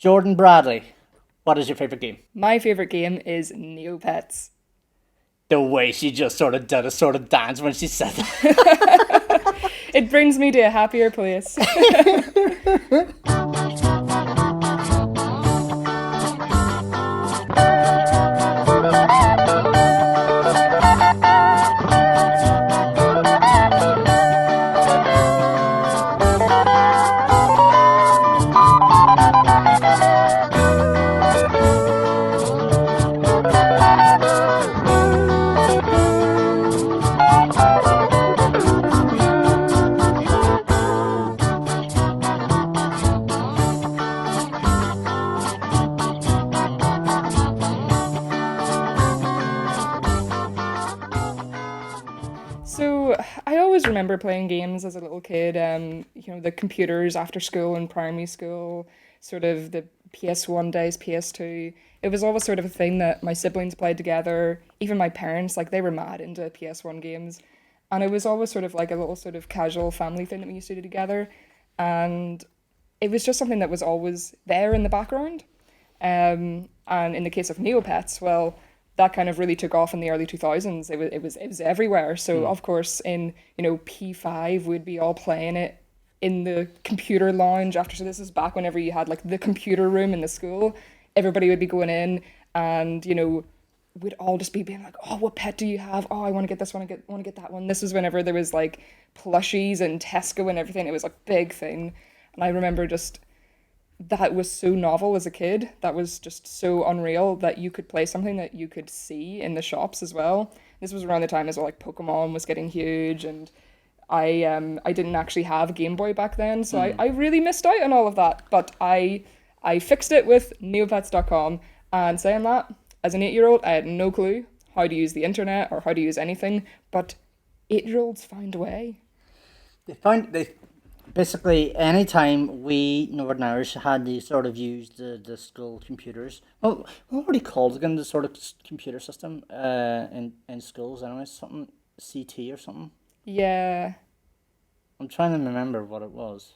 Jordan Bradley, what is your favorite game? My favorite game is Neopets. The way she just sort of did a sort of dance when she said It brings me to a happier place. that. So I always remember playing games as a little kid. The computers after school in primary school, sort of the PS1 days, PS2. It was always sort of a thing that my siblings played together. Even my parents, like they were mad into PS1 games, and it was always sort of like a little sort of casual family thing that we used to do together. And it was just something that was always there in the background. And in the case of Neopets, well, that kind of really took off in the early 2000s. It was everywhere. So of course in P5 we'd be all playing it in the computer lounge after. So this is back whenever you had like the computer room in the school. Everybody would be going in, and we'd all just be being like, "Oh, what pet do you have? Oh, I want to get this one. Want to get that one." This was whenever there was like plushies and Tesco and everything. It was a big thing, and I remember just that was so novel as a kid. That was just so unreal that you could play something that you could see in the shops as well. This was around the time as well, like Pokemon was getting huge, and I didn't actually have a Game Boy back then, so I really missed out on all of that. But I fixed it with Neopets.com, and saying that, as an 8-year-old, I had no clue how to use the internet or how to use anything, but 8-year-olds find a way. They basically anytime we Northern Irish had to sort of use the school computers. Well, what were they called again? The sort of computer system in schools anyway, something CT or something. Yeah. I'm trying to remember what it was.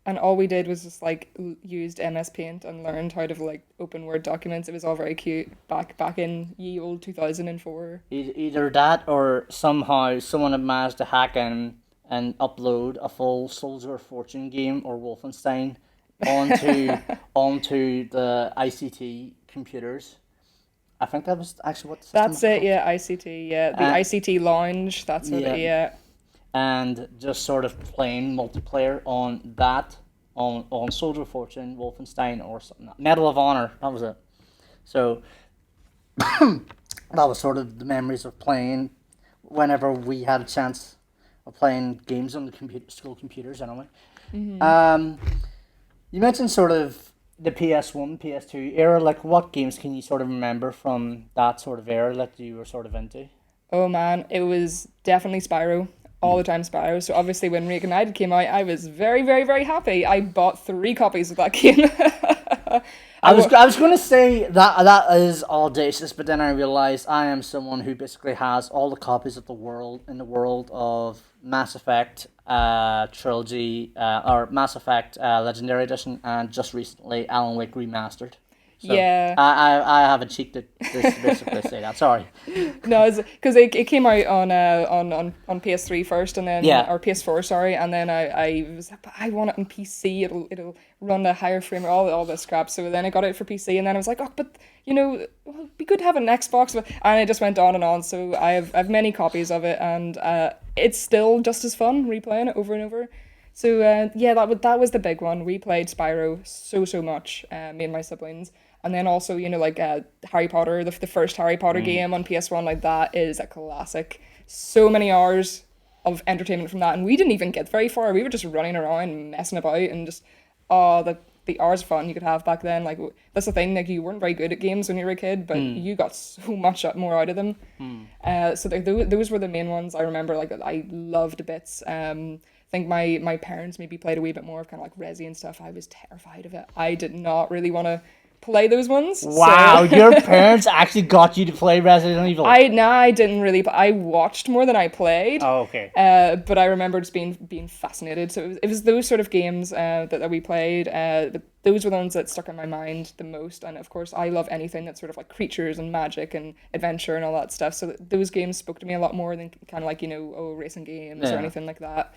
And all we did was just like used MS Paint and learned how to like open Word documents. It was all very cute back in ye old 2004. Either that or somehow someone had managed to hack in and upload a full Soldier of Fortune game or Wolfenstein onto onto the ICT computers. I think that was actually what the system That's was it, called. yeah, ICT, yeah. The And ICT lounge, that's what it, yeah, yeah. and just sort of playing multiplayer on that on Soldier of Fortune, Wolfenstein, or something. Medal of Honor, that was it. So that was sort of the memories of playing whenever we had a chance of playing games on the school computers. Anyway, um, you mentioned sort of the PS1, PS2 era. Like, what games can you sort of remember from that sort of era that you were sort of into? Oh man, it was definitely Spyro. All the time Spyro. So obviously when Reignited came out, I was very, very, very happy. I bought 3 copies of that game. I I was wa- I was going to say that is audacious, but then I realized I am someone who basically has all the copies of the world in the world of Mass Effect trilogy or Mass Effect Legendary Edition, and just recently Alan Wake Remastered. So yeah. I have a cheek to basically say that. Sorry. No, because it came out on PS3 first, and then Yeah. or PS4, sorry, and then I was like, "But I want it on PC. It'll run a higher frame rate, all this crap." So then I got it for PC, and then I was like, "Oh, but well, it'd be good to have an Xbox." And it just went on and on. So I have many copies of it, and it's still just as fun replaying it over and over. So yeah, that was the big one. We played Spyro so much, me and my siblings, and then also like Harry Potter, the first Harry Potter game on PS1, like that is a classic. So many hours of entertainment from that, and we didn't even get very far. We were just running around, messing about, and just the hours of fun you could have back then. Like that's the thing, like you weren't very good at games when you were a kid, but you got so much more out of them. So those were the main ones I remember. Like I loved bits. I think my parents maybe played a wee bit more of kind of like Resi and stuff. I was terrified of it. I did not really want to play those ones. Wow, So your parents actually got you to play Resident Evil. I didn't really. I watched more than I played. Oh, okay. But I remember just being fascinated. So it was those sort of games that we played. But those were the ones that stuck in my mind the most. And of course, I love anything that's sort of like creatures and magic and adventure and all that stuff. So those games spoke to me a lot more than kind of like, racing games or Yeah. anything like that.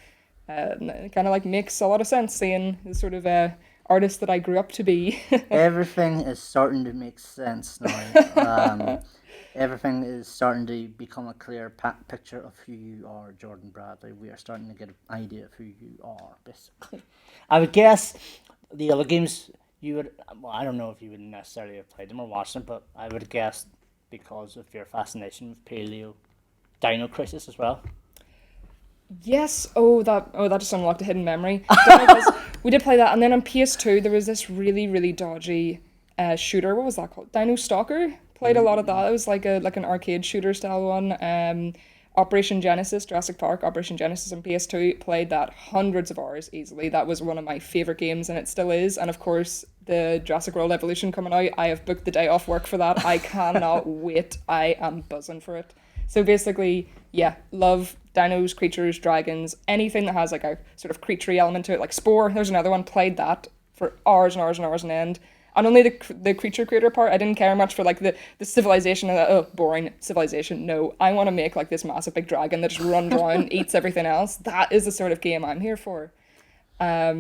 And it kind of like makes a lot of sense seeing the sort of artist that I grew up to be. Everything is starting to make sense now. Everything is starting to become a clear picture of who you are, Jordan Bradley. We are starting to get an idea of who you are, basically. I would guess the other games you would, well, I don't know if you would necessarily have played them or watched them, but I would guess because of your fascination with Paleo, Dino Crisis as well. Yes. Oh, that just unlocked a hidden memory. Because we did play that, and then on PS2 there was this really really dodgy shooter. What was that called? Dino Stalker. Played a lot of that. It was like an arcade shooter style one. Operation Genesis, Jurassic Park, Operation Genesis on PS2. Played that hundreds of hours easily. That was one of my favorite games, and it still is. And of course, the Jurassic World Evolution coming out. I have booked the day off work for that. I cannot wait. I am buzzing for it. So basically, yeah, love dinos, creatures, dragons, anything that has like a sort of creaturey element to it, like Spore. There's another one. Played that for hours and hours and hours on end. And only the creature creator part, I didn't care much for like the civilization and boring civilization. No, I want to make like this massive big dragon that just runs around, eats everything else. That is the sort of game I'm here for. Yeah,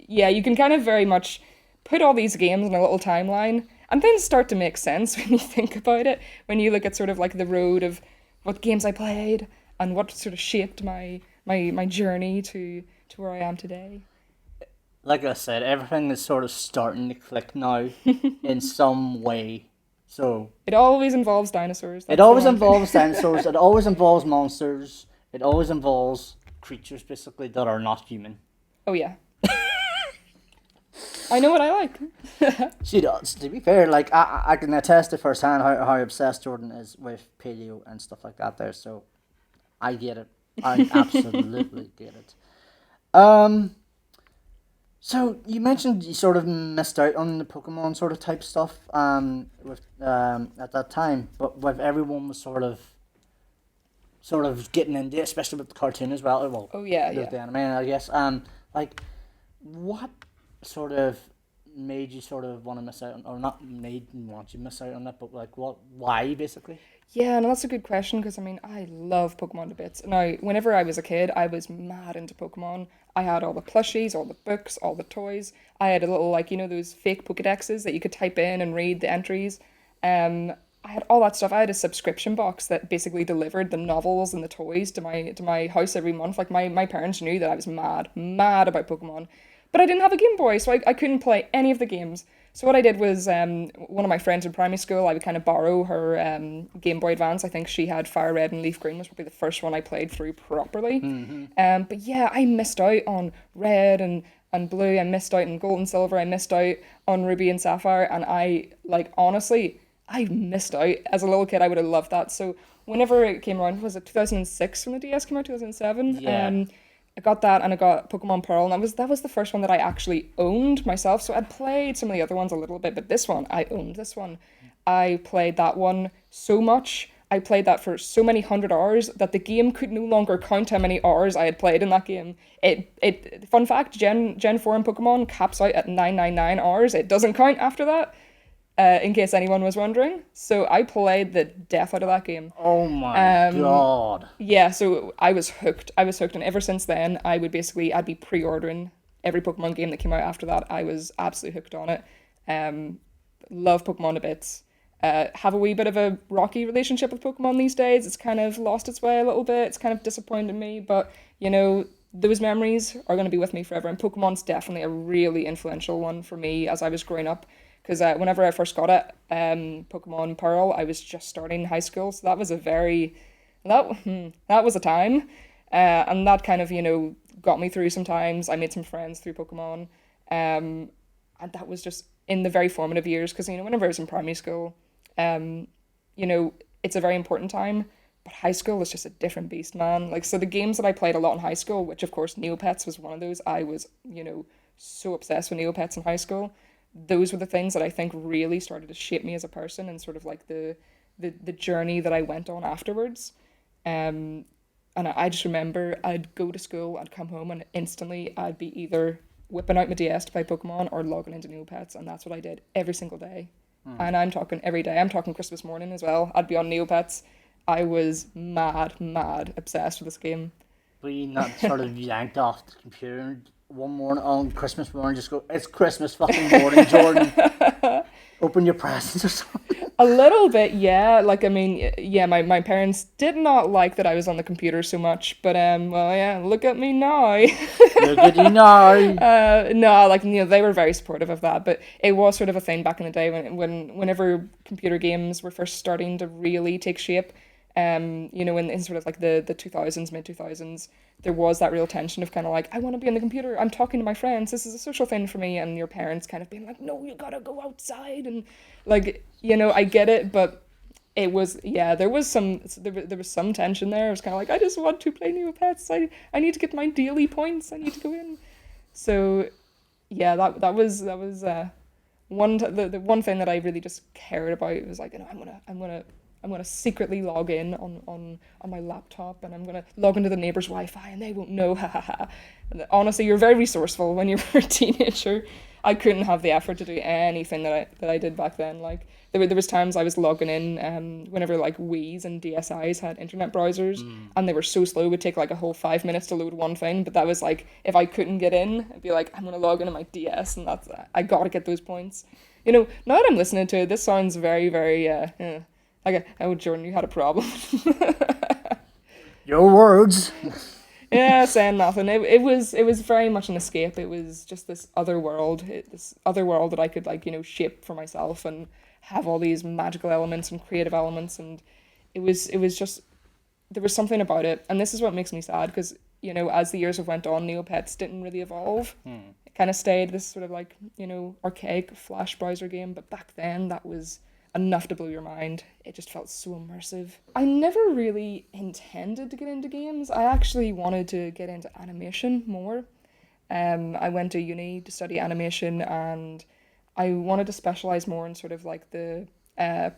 you can kind of very much put all these games in a little timeline, and things start to make sense when you think about it. When you look at sort of like the road of what games I played and what sort of shaped my journey to where I am today. Like I said, everything is sort of starting to click now in some way. So It always involves dinosaurs. it That's the always one thing. involves dinosaurs. It always involves monsters. It always involves creatures, basically, that are not human. Oh yeah. I know what I like. She does. To be fair, like I can attest to firsthand how obsessed Jordan is with paleo and stuff like that. There, so I get it. I absolutely get it. Um. So you mentioned you sort of missed out on the Pokemon sort of type stuff with at that time, but with everyone was sort of getting into it, especially with the cartoon as well. Well, Oh yeah, the, yeah. the anime, I guess. Like what sort of made you sort of want to miss out on, or not made you want you miss out on that, but like what, why basically? Yeah, no, that's a good question because I mean, I love Pokemon to bits. Now, whenever I was a kid, I was mad into Pokemon. I had all the plushies, all the books, all the toys. I had a little, like, those fake Pokedexes that you could type in and read the entries. I had all that stuff. I had a subscription box that basically delivered the novels and the toys to my house every month. Like, my parents knew that I was mad about Pokemon. But I didn't have a Game Boy, so I couldn't play any of the games. So what I did was, one of my friends in primary school, I would kind of borrow her Game Boy Advance. I think she had Fire Red and Leaf Green was probably the first one I played through properly. But yeah, I missed out on Red and Blue. I missed out on Gold and Silver. I missed out on Ruby and Sapphire. And I, like, honestly, I missed out. As a little kid, I would have loved that. So whenever it came around, was it 2006 when the DS came out, 2007? Yeah. I got that and I got Pokemon Pearl, and that was the first one that I actually owned myself. So I'd played some of the other ones a little bit, but this one, I owned this one. I played that one so much. I played that for so many hundred hours that the game could no longer count how many hours I had played in that game. It fun fact, Gen 4 in Pokemon caps out at 999 hours. It doesn't count after that. In case anyone was wondering. So I played the death out of that game. Oh my god. Yeah, so I was hooked. And ever since then, I'd be pre-ordering every Pokemon game that came out after that. I was absolutely hooked on it. Love Pokemon to bits. Have a wee bit of a rocky relationship with Pokemon these days. It's kind of lost its way a little bit. It's kind of disappointed me, but those memories are going to be with me forever. And Pokemon's definitely a really influential one for me as I was growing up. Because whenever I first got it, Pokemon Pearl, I was just starting high school, so that was that was a time, and that kind of got me through some times. I made some friends through Pokemon, and that was just in the very formative years. Because whenever I was in primary school, it's a very important time, but high school is just a different beast, man. Like, so the games that I played a lot in high school, which of course Neopets was one of those. I was so obsessed with Neopets in high school. those were the things that I think really started to shape me as a person, and sort of like the journey that I went on afterwards. Um, and I just remember I'd go to school, I'd come home, and instantly I'd be either whipping out my DS to play Pokemon or logging into Neopets, and that's what I did every single day. And I'm talking every day. I'm talking Christmas morning as well. I'd be on Neopets. I was mad, mad obsessed with this game. Being not sort of yanked off the computer one morning on Christmas morning, just go, it's Christmas fucking morning, Jordan. Open your presents or something. A little bit, yeah. Like, I mean, yeah, my parents did not like that I was on the computer so much, but well, yeah, look at me now. Look at you now. No, like, they were very supportive of that, but it was sort of a thing back in the day whenever computer games were first starting to really take shape. In sort of like the 2000s, mid 2000s, there was that real tension of kind of like, I want to be on the computer, I'm talking to my friends, this is a social thing for me, and your parents kind of being like, no, you gotta go outside, and like, I get it, but it was, yeah, there was some tension there. It was kind of like, I just want to play Neopets, I need to get my daily points, I need to go in. So yeah, that was the one thing that I really just cared about. Was like, I'm gonna secretly log in on my laptop, and I'm gonna log into the neighbor's Wi-Fi, and they won't know. Ha ha ha. And honestly, you're very resourceful when you're a teenager. I couldn't have the effort to do anything that I did back then. Like there was times I was logging in whenever like Wii's and DSI's had internet browsers, and they were so slow, it would take like a whole 5 minutes to load one thing. But that was like, if I couldn't get in, I'd be like, I'm gonna log into my DS, and I gotta get those points. Now that I'm listening to it, this sounds very, very like, oh, Jordan, you had a problem. Your words. Yeah, saying nothing. It was very much an escape. It was just this other world that I could, like, shape for myself and have all these magical elements and creative elements, and it was just, there was something about it. And this is what makes me sad, because as the years have went on, Neopets didn't really evolve. It kind of stayed this sort of like archaic flash browser game, but back then that was enough to blow your mind. It just felt so immersive. I never really intended to get into games. I actually wanted to get into animation more. I went to uni to study animation, and I wanted to specialize more in sort of like the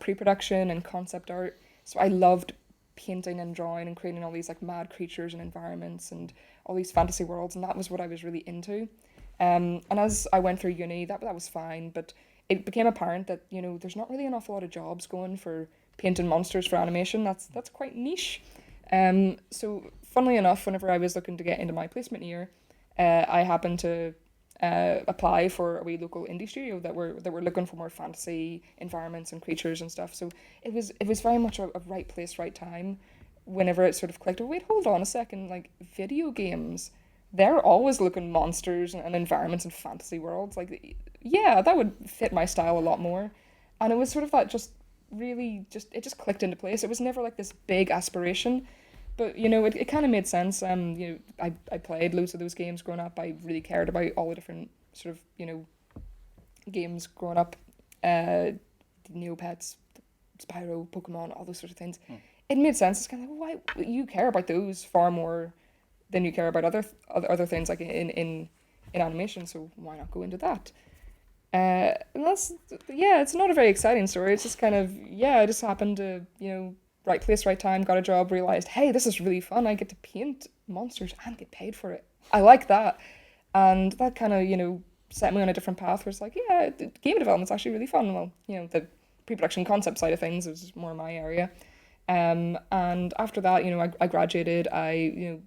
pre-production and concept art. So I loved painting and drawing and creating all these like mad creatures and environments and all these fantasy worlds, and that was what I was really into. And as I went through uni, that was fine, but it became apparent that there's not really an awful lot of jobs going for painting monsters for animation. That's quite niche. So funnily enough, whenever I was looking to get into my placement year, I happened to apply for a wee local indie studio that were looking for more fantasy environments and creatures and stuff. So it was very much a right place, right time. Whenever it sort of clicked, oh, wait, hold on a second, like video games, they're always looking monsters and environments and fantasy worlds. Like, yeah, that would fit my style a lot more. And it was sort of that just really it just clicked into place. It was never like this big aspiration, but it kind of made sense. I played loads of those games growing up. I really cared about all the different sort of games growing up. Neopets, Spyro, Pokemon, all those sorts of things. It made sense. It's kind of like, why you care about those far more than you care about other things like in animation, so why not go into that? And that's, yeah, it's not a very exciting story. It's just kind of, yeah, I just happened to, right place, right time, got a job, realized, hey, this is really fun. I get to paint monsters and get paid for it. I like that. And that kind of, set me on a different path where it's like, yeah, game development's actually really fun. Well, the pre-production concept side of things is more my area. And after that, I graduated. I,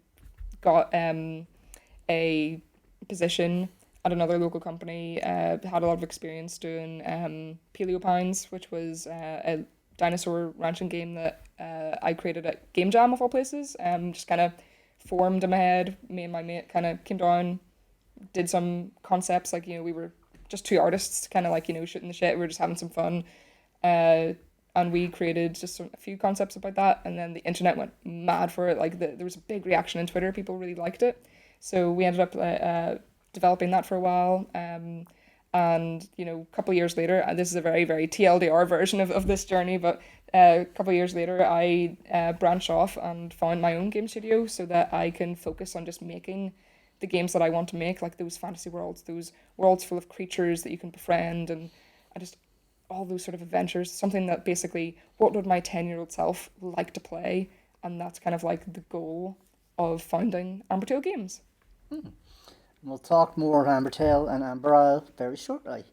got a position at another local company, had a lot of experience doing Paleo Pines, which was a dinosaur ranching game that I created at Game Jam of all places. Just kind of formed in my head. Me and my mate kind of came down, did some concepts, like, we were just two artists kind of like, shooting the shit. We were just having some fun. And we created just a few concepts about that, and then the internet went mad for it. Like, there was a big reaction on Twitter. People really liked it. So we ended up developing that for a while. And, a couple of years later, and this is a very, very TLDR version of this journey, but a couple of years later, I branched off and found my own game studio so that I can focus on just making the games that I want to make, like those fantasy worlds, those worlds full of creatures that you can befriend, and just all those sort of adventures. Something that basically, what would my 10-year-old self like to play? And that's kind of like the goal of founding Ambertail Games. We'll talk more Ambertail and Amber very shortly.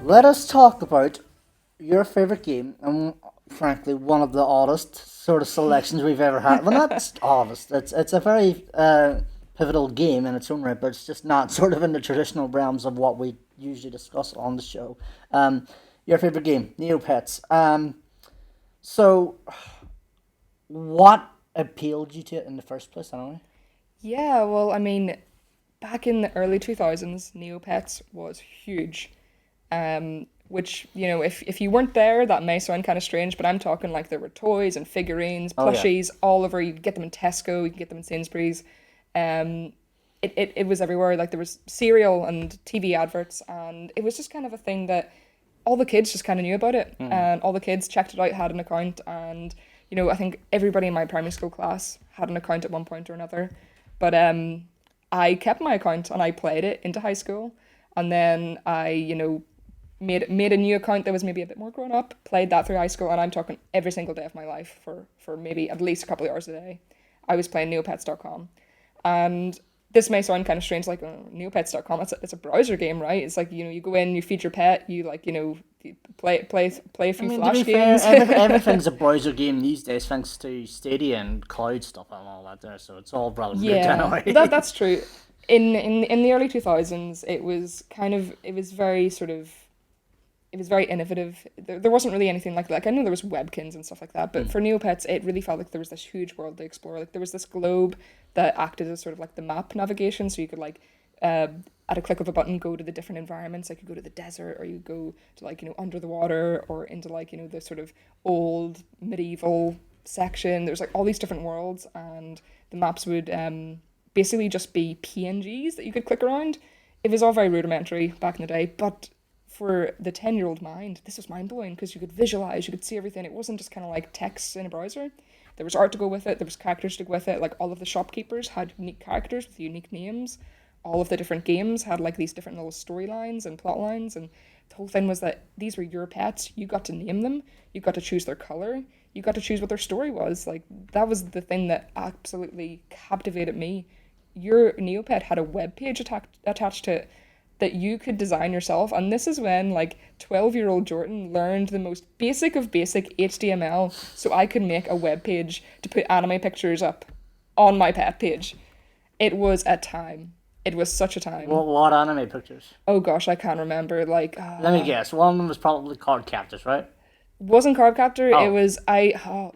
Let us talk about your favorite game, and frankly, one of the oddest sort of selections we've ever had. Well, not just oddest. It's a very pivotal game in its own right, but it's just not sort of in the traditional realms of what we usually discuss on the show. Your favorite game, Neopets. So, what appealed you to it in the first place? Anyway. Yeah, well, I mean, back in the early 2000s, Neopets was huge. Which, if you weren't there, that may sound kind of strange, but I'm talking like there were toys and figurines, Oh yeah. plushies all over. You could get them in Tesco, you could get them in Sainsbury's. Um, it was everywhere. Like there was cereal and TV adverts, and it was just kind of a thing that all the kids just kind of knew about it, and all the kids checked it out, had an account, and I think everybody in my primary school class had an account at one point or another. But I kept my account and I played it into high school, and then I made a new account that was maybe a bit more grown up, played that through high school, and I'm talking every single day of my life for maybe at least a couple of hours a day. I was playing Neopets.com. And this may sound kind of strange, like Neopets.com, it's a browser game, right? It's like, you go in, you feed your pet, you you play a few To flash be fair, games. everything's a browser game these days, thanks to Stadia and cloud stuff and all that there. So it's all rather good Yeah, anyway. that's true. In the early 2000s, it was very innovative. There wasn't really anything like that. Like, I know there was Webkins and stuff like that, but for Neopets, it really felt like there was this huge world to explore. Like there was this globe that acted as sort of like the map navigation, so you could at a click of a button go to the different environments. Like you go to the desert, or you go to under the water, or into the sort of old medieval section. There's like all these different worlds, and the maps would basically just be PNGs that you could click around. It was all very rudimentary back in the day, but for the 10-year-old mind, this was mind-blowing because you could visualize, you could see everything. It wasn't just kind of like text in a browser. There was art to go with it, there was characters to go with it. Like all of the shopkeepers had unique characters with unique names. All of the different games had like these different little storylines and plot lines, and the whole thing was that these were your pets. You got to name them, you got to choose their color, you got to choose what their story was. Like that was the thing that absolutely captivated me. Your Neopet had a web page attached to it that you could design yourself. And this is when 12-year-old Jordan learned the most basic of basic HTML, so I could make a web page to put anime pictures up on my pet page. It was a time. It was such a time. What anime pictures? Oh gosh, I can't remember. Let me guess. One of them was probably Card Captors, right? Wasn't Card Captor. Oh. It was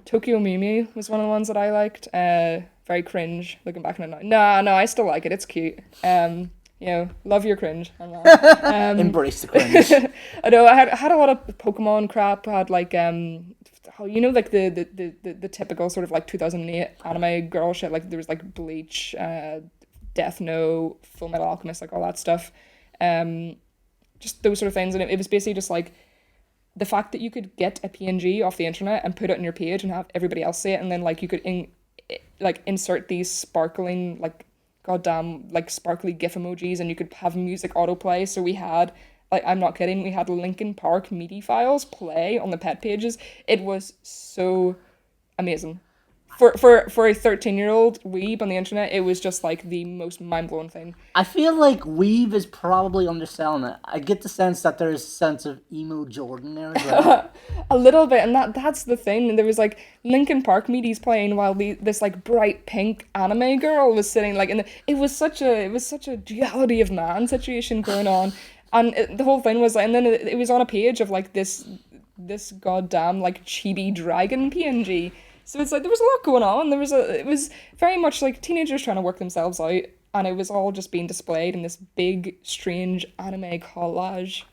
Tokyo Mimi was one of the ones that I liked. Very cringe looking back on it now. No, I still like it. It's cute. Love your cringe. Embrace the cringe. I know I had a lot of Pokemon crap. I had the typical sort of 2008 anime girl shit. Like there was Bleach, Death Note, Full Metal Alchemist, all that stuff. Just those sort of things, and it was basically just the fact that you could get a PNG off the internet and put it on your page and have everybody else see it, and then you could insert these sparkling goddamn sparkly GIF emojis, and you could have music autoplay. So we had like I'm not kidding, we had Linkin Park MIDI files play on the pet pages. It was so amazing. For a 13-year-old weeb on the internet, it was just like the most mind-blowing thing. I feel like Weave is probably underselling it. I get the sense that there's a sense of emo Jordan there as well. A little bit, and that's the thing. And there was like Linkin Park MIDI's playing while this like bright pink anime girl was sitting like it was such a duality of man situation going on, and the whole thing was like, and then it was on a page of like this goddamn like chibi dragon PNG. So it's like there was a lot going on. It was very much like teenagers trying to work themselves out, and it was all just being displayed in this big strange anime collage.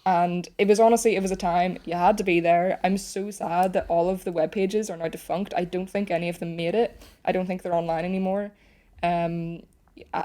And it was honestly, it was a time you had to be there. I'm so sad that all of the web pages are now defunct. I don't think any of them made it. I don't think they're online anymore.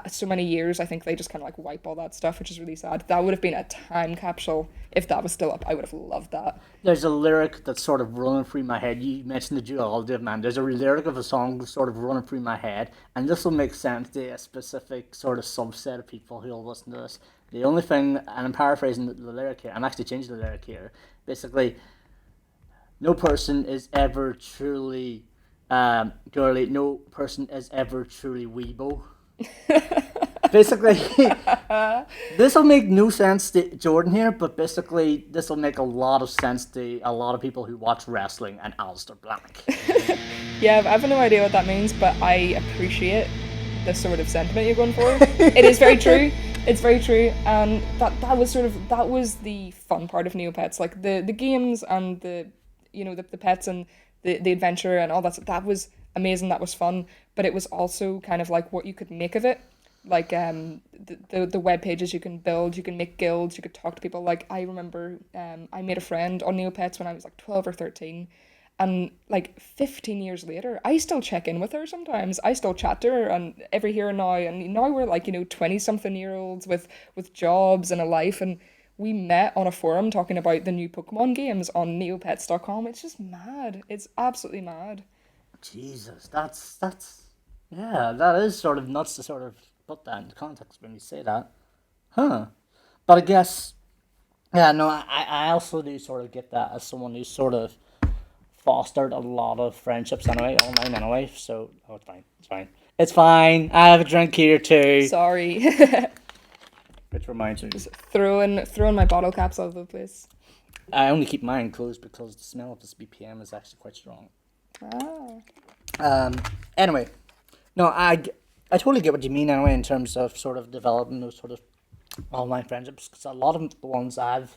So many years, I think they just kind of like wipe all that stuff, which is really sad. That would have been a time capsule if that was still up. I would have loved that. There's a lyric that's sort of running through my head. You mentioned the duality of man. There's a lyric of a song sort of running through my head, and this will make sense to a specific sort of subset of people who will listen to this. The only thing, and I'm paraphrasing the lyric here, I'm actually changing the lyric here. Basically, no person is ever truly girly. No person is ever truly weebo. Basically, this will make no sense to Jordan here, but basically, this will make a lot of sense to a lot of people who watch wrestling and Aleister Black. Yeah, I have no idea what that means, but I appreciate the sort of sentiment you're going for. It is very true. It's very true, and that was the fun part of Neopets, like the games and the pets and the adventure and all that. That was amazing. That was fun, but it was also kind of like what you could make of it. Like the web pages you can build, you can make guilds, you could talk to people. Like I remember I made a friend on Neopets when I was like 12 or 13, and like 15 years later I still check in with her sometimes. I still chat to her and every here and now, and now we're like 20 something year olds with jobs and a life, and we met on a forum talking about the new Pokemon games on neopets.com. It's just mad. It's absolutely mad. Jesus, that's yeah, that is sort of nuts to sort of put that into context when you say that, huh? But I guess, yeah, no, I also do sort of get that as someone who's sort of fostered a lot of friendships anyway, online anyway. So, oh, it's fine, it's fine, it's fine. I have a drink here too. Sorry. Which reminds me, Just throwing my bottle caps all over the place. I only keep mine closed because the smell of this BPM is actually quite strong. Anyway, no, I totally get what you mean anyway in terms of sort of developing those sort of online friendships, because a lot of the ones I've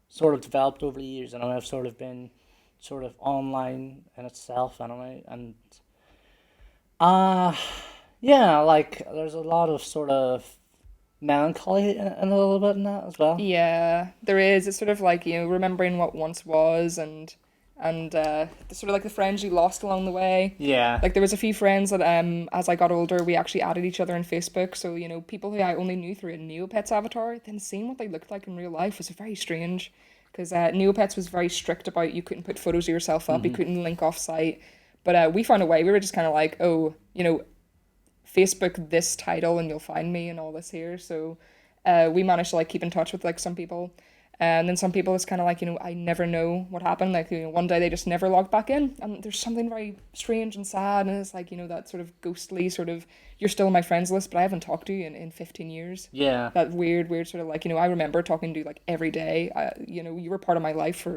sort of developed over the years and I've sort of been sort of online in itself anyway, and yeah, like there's a lot of sort of melancholy in a little bit in that as well. Yeah, there is. It's sort of like, remembering what once was, and sort of like the friends you lost along the way. Yeah. Like there was a few friends that as I got older, we actually added each other on Facebook. So, people who I only knew through a Neopets avatar, then seeing what they looked like in real life was very strange. Because Neopets was very strict about you couldn't put photos of yourself up, you couldn't link off site. But we found a way. We were just kind of like, oh, Facebook this title and you'll find me and all this here. So we managed to like keep in touch with like some people. And then some people, it's kind of like, I never know what happened. Like, one day they just never logged back in. And there's something very strange and sad. And it's like, that sort of ghostly sort of, you're still on my friends list, but I haven't talked to you in 15 years. Yeah. That weird sort of like, I remember talking to you like every day. You were part of my life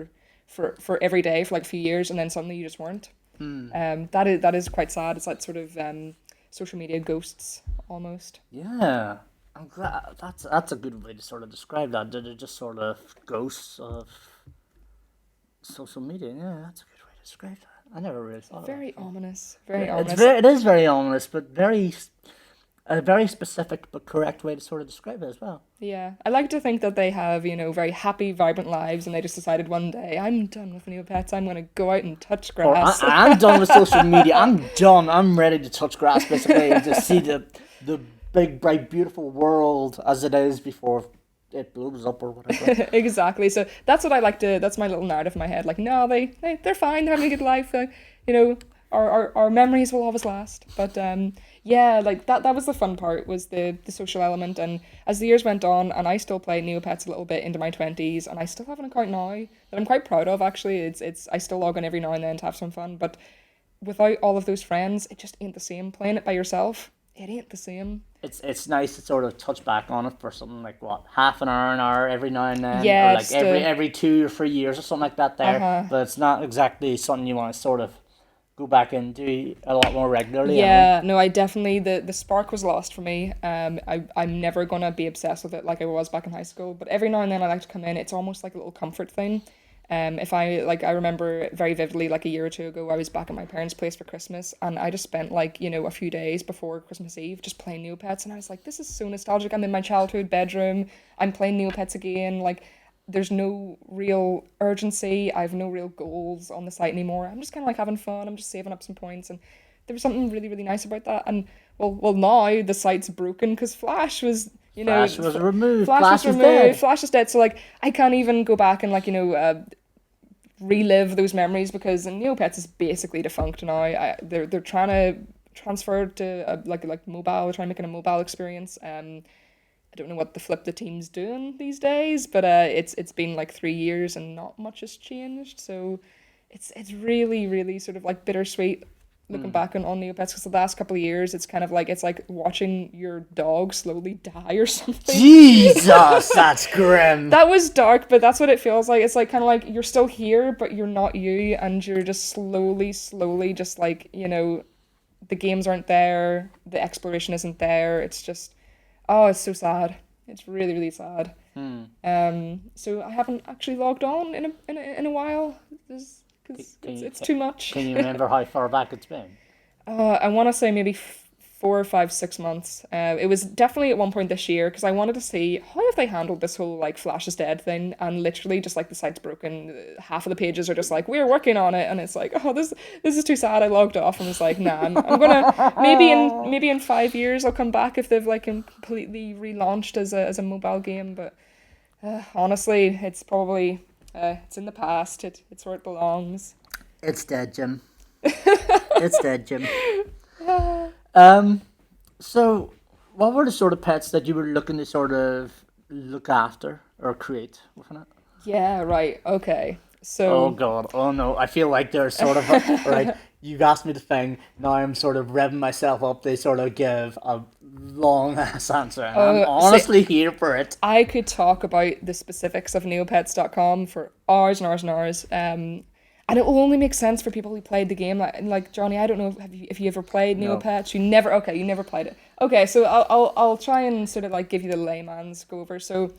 for every day for like a few years. And then suddenly you just weren't. That is quite sad. It's that sort of social media ghosts almost. Yeah. I'm glad that's a good way to sort of describe that. They're just sort of ghosts of social media. Yeah, that's a good way to describe that. I never really thought Very of that. ominous. Very It's ominous. it is very ominous, but a very specific but correct way to sort of describe it as well. Yeah, I like to think that they have, very happy, vibrant lives, and they just decided one day, I'm done with Neopets, I'm going to go out and touch Or grass. I'm done with social media. I'm done. I'm ready to touch grass, basically, and to see the big, bright, beautiful world as it is before it blows up or whatever. Exactly. So that's what I like to, that's my little narrative in my head. Like, no, they're fine, they're having a good life. our memories will always last. But yeah, like that was the fun part, was the social element. And as the years went on, and I still play Neopets a little bit into my 20s, and I still have an account now that I'm quite proud of, actually. It's I still log in every now and then to have some fun, but without all of those friends, it just ain't the same. Playing it by yourself, it ain't the same. It's nice to sort of touch back on it for something like what, half an hour every now and then, or Yeah, like just to every 2 or 3 years or something like that. There, uh-huh. but it's not exactly something you want to sort of go back into a lot more regularly. I know. Yeah, no, I definitely the spark was lost for me. I'm never gonna be obsessed with it like I was back in high school, but every now and then I like to come in. It's almost like a little comfort thing. If I like, I remember very vividly, like a year or two ago, I was back at my parents' place for Christmas, and I just spent like, a few days before Christmas Eve just playing Neopets, and I was like, this is so nostalgic. I'm in my childhood bedroom. I'm playing Neopets again. Like, there's no real urgency. I have no real goals on the site anymore. I'm just kind of like having fun. I'm just saving up some points, and there was something really, really nice about that. And well, now the site's broken because Flash was, Flash was removed. Flash was Flash is removed. dead. Flash is dead. So like, I can't even go back and like, relive those memories because Neopets is basically defunct now. They're trying to transfer it to like mobile, trying to make it a mobile experience. I don't know what the team's doing these days, but it's been like 3 years and not much has changed. So it's really, really sort of like bittersweet looking Hmm. back on Neopets, because the last couple of years it's kind of like, it's like watching your dog slowly die or something. Jesus, that's grim. That was dark, but that's what it feels like. It's like kind of like you're still here, but you're not you, and you're just slowly, slowly, just like, the games aren't there, the exploration isn't there. It's just, oh, it's so sad. It's really, really sad. Hmm. So I haven't actually logged on in a while, because Can you it's too much. can you remember how far back it's been? I want to say maybe 4 or 5, 6 months. It was definitely at one point this year, because I wanted to see how have they handled this whole like Flash is dead thing, and literally just like the site's broken. Half of the pages are just like, we're working on it, and it's like, oh, this is too sad. I logged off and was like, nah, I'm gonna, maybe in 5 years I'll come back if they've like completely relaunched as a mobile game. But honestly, it's probably it's in the past. It's where it belongs. It's dead, Jim. It's dead, Jim. Um, so what were the sort of pets that you were looking to sort of look after or create within it? Yeah, right. Okay. Oh So God, oh no, I feel like there's sort of right. You've asked me the thing. Now I'm sort of revving myself up. They sort of give a long ass answer, and I'm see, honestly here for it. I could talk about the specifics of Neopets.com for hours and hours and hours. And it will only make sense for people who played the game. Like Johnny, I don't know if you ever played No. Neopets. You never played it. Okay, so I'll try and sort of like give you the layman's go over. So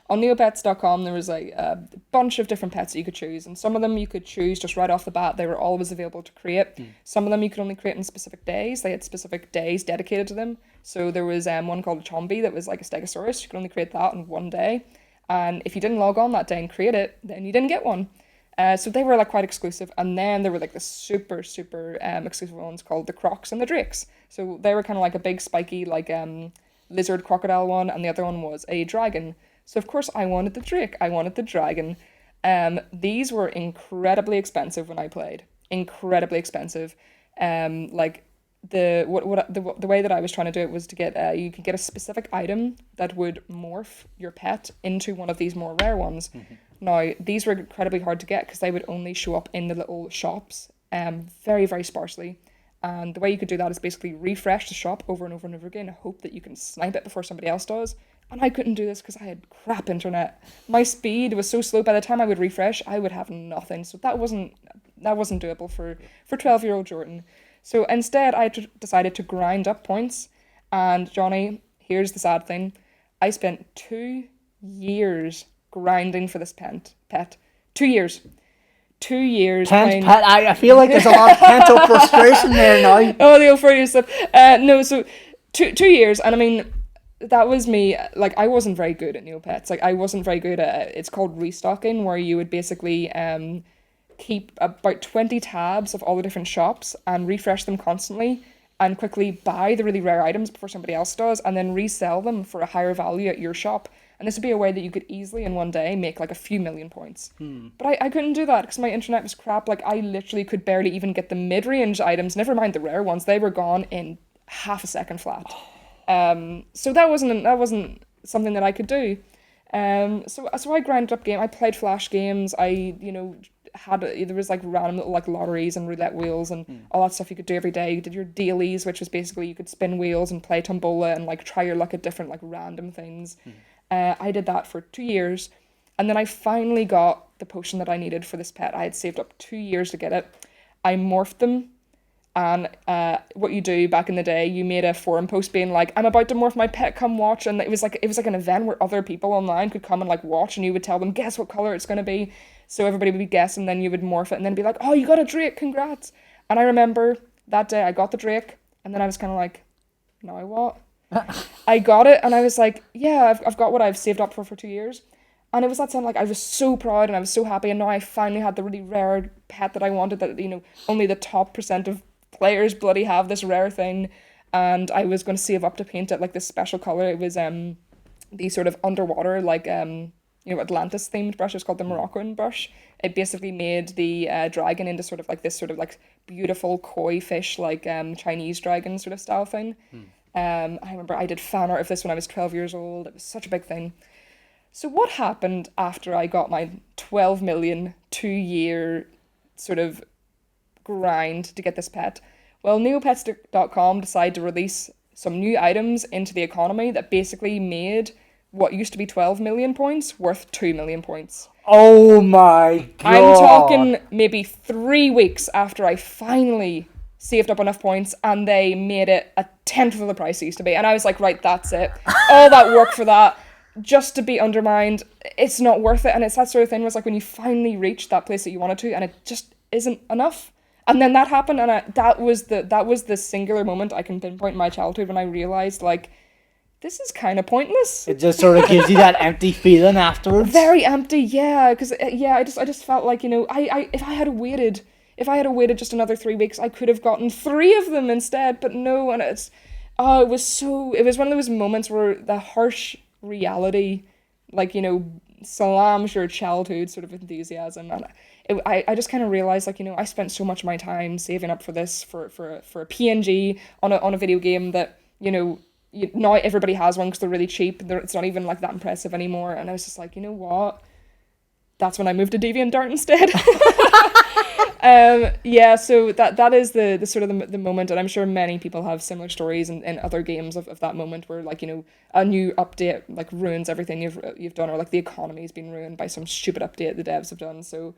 on Neopets.com there was like a bunch of different pets that you could choose, and some of them you could choose just right off the bat. They were always available to create. Some of them you could only create in specific days. They had specific days dedicated to them. So there was one called a Chombi that was like a Stegosaurus. You could only create that in one day, and if you didn't log on that day and create it, then you didn't get one. So they were like quite exclusive, and then there were like the super super exclusive ones called the Crocs and the Drakes. So they were kind of like a big spiky like lizard crocodile one, and the other one was a dragon. So of course I wanted the Drake, I wanted the dragon. These were incredibly expensive when I played, incredibly expensive. Like the way that I was trying to do it was to get you could get a specific item that would morph your pet into one of these more rare ones. Now, these were incredibly hard to get because they would only show up in the little shops, very, very sparsely. And the way you could do that is basically refresh the shop over and over and over again, hope that you can snipe it before somebody else does. And I couldn't do this because I had crap internet. My speed was so slow. By the time I would refresh, I would have nothing. So that wasn't doable for 12-year-old Jordan. So instead, decided to grind up points. And Johnny, here's the sad thing: I spent 2 years grinding for this pet. 2 years. 2 years Pent playing. pet. I feel like there's a lot of pent up frustration there now. Oh, the old stuff. No, so 2 years, and I mean, that was me. Like, I wasn't very good at Neopets. Like, I wasn't very good at. It's called restocking, where you would basically keep about 20 tabs of all the different shops and refresh them constantly, and quickly buy the really rare items before somebody else does, and then resell them for a higher value at your shop. And this would be a way that you could easily in one day make like a few million points. But I couldn't do that because my internet was crap. Like I literally could barely even get the mid-range items, never mind the rare ones. They were gone in half a second flat. So that wasn't something that I could do. So I grinded up game. I played flash games. There was like random little like lotteries and roulette wheels and all that stuff you could do every day. You did your dailies, which was basically you could spin wheels and play tombola and like try your luck at different like random things. I did that for 2 years, and then I finally got the potion that I needed for this pet. I had saved up 2 years to get it. I morphed them. And what you do back in the day, you made a forum post being like, "I'm about to morph my pet, come watch." And it was like an event where other people online could come and like watch, and you would tell them, "Guess what color it's gonna be." So everybody would guess, and then you would morph it, and then be like, "Oh, you got a Drake, congrats!" And I remember that day I got the Drake, and then I was kind of like, "Now what?" I got it, and I was like, "Yeah, I've got what I've saved up for 2 years." And it was that time, like, I was so proud and I was so happy, and now I finally had the really rare pet that I wanted, that, only the top percent of players bloody have this rare thing. And I was going to save up to paint it like this special color. It was the sort of underwater, like, Atlantis themed brush. It's called the Moroccan brush. It basically made the dragon into sort of like this sort of like beautiful koi fish, like Chinese dragon sort of style thing. I remember I did fan art of this when I was 12 years old. It was such a big thing. So what happened after I got my 12 million 2 year sort of grind to get this pet? Well, Neopets.com decided to release some new items into the economy that basically made what used to be 12 million points worth 2 million points. Oh my god. I'm talking maybe 3 weeks after I finally saved up enough points, and they made it a tenth of the price it used to be. And I was like, right, that's it. All that work for that, just to be undermined, it's not worth it. And it's that sort of thing where it's like when you finally reach that place that you wanted to, and it just isn't enough. And then that happened, and that was the singular moment I can pinpoint in my childhood when I realized, like, this is kind of pointless. It just sort of gives you that empty feeling afterwards. Very empty, yeah. Because I just felt like, if I had waited just another 3 weeks, I could have gotten 3 of them instead. But no, and it was one of those moments where the harsh reality, like, salams your childhood sort of enthusiasm. And I just kind of realized, like, I spent so much of my time saving up for this, for a PNG on a video game that, now everybody has one because they're really cheap. It's not even like that impressive anymore. And I was just like, you know what? That's when I moved to DeviantArt instead. So that is the sort of the moment, and I'm sure many people have similar stories in other games of that moment where, like, a new update like ruins everything you've done, or like the economy's been ruined by some stupid update the devs have done. So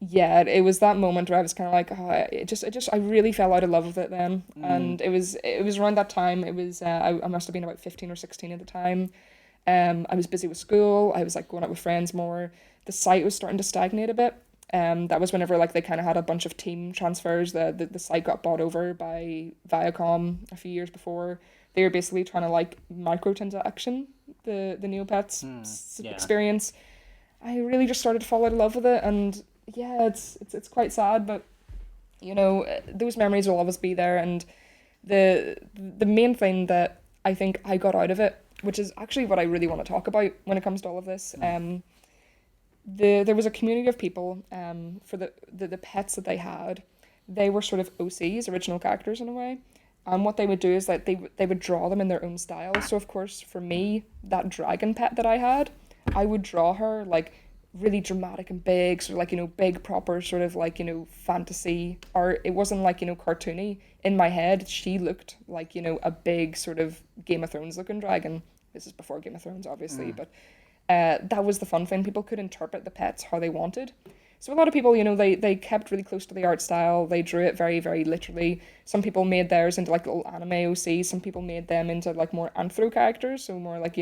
yeah, it was that moment where I was kind of like, I really fell out of love with it then. And it was around that time. It was I must have been about 15 or 16 at the time. I was busy with school. I was like going out with friends more. The site was starting to stagnate a bit. That was whenever, like, they kind of had a bunch of team transfers. The site got bought over by Viacom a few years before. They were basically trying to, like, microtransaction the Neopets experience. I really just started to fall out of love with it, and yeah, it's quite sad, but those memories will always be there. And the main thing that I think I got out of it, which is actually what I really want to talk about when it comes to all of this, there was a community of people for the pets that they had. They were sort of OCs, original characters, in a way. And what they would do is that they would draw them in their own style. So of course, for me, that dragon pet that I had, I would draw her like really dramatic and big, sort of like, big proper sort of like, fantasy art. It wasn't like, cartoony. In my head, she looked like, a big sort of Game of Thrones looking dragon. This is before Game of Thrones, obviously, but that was the fun thing. People could interpret the pets how they wanted. So a lot of people, they kept really close to the art style. They drew it very, very literally. Some people made theirs into like little anime OCs. Some people made them into like more anthro characters, so more like,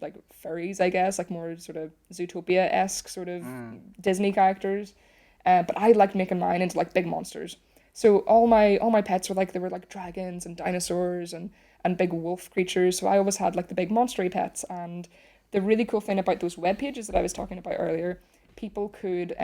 like furries, I guess, like more sort of Zootopia-esque sort of Disney characters. But I liked making mine into like big monsters. So all my pets were like, they were like dragons and dinosaurs and big wolf creatures. So I always had like the big monstery pets. And the really cool thing about those web pages that I was talking about earlier, people could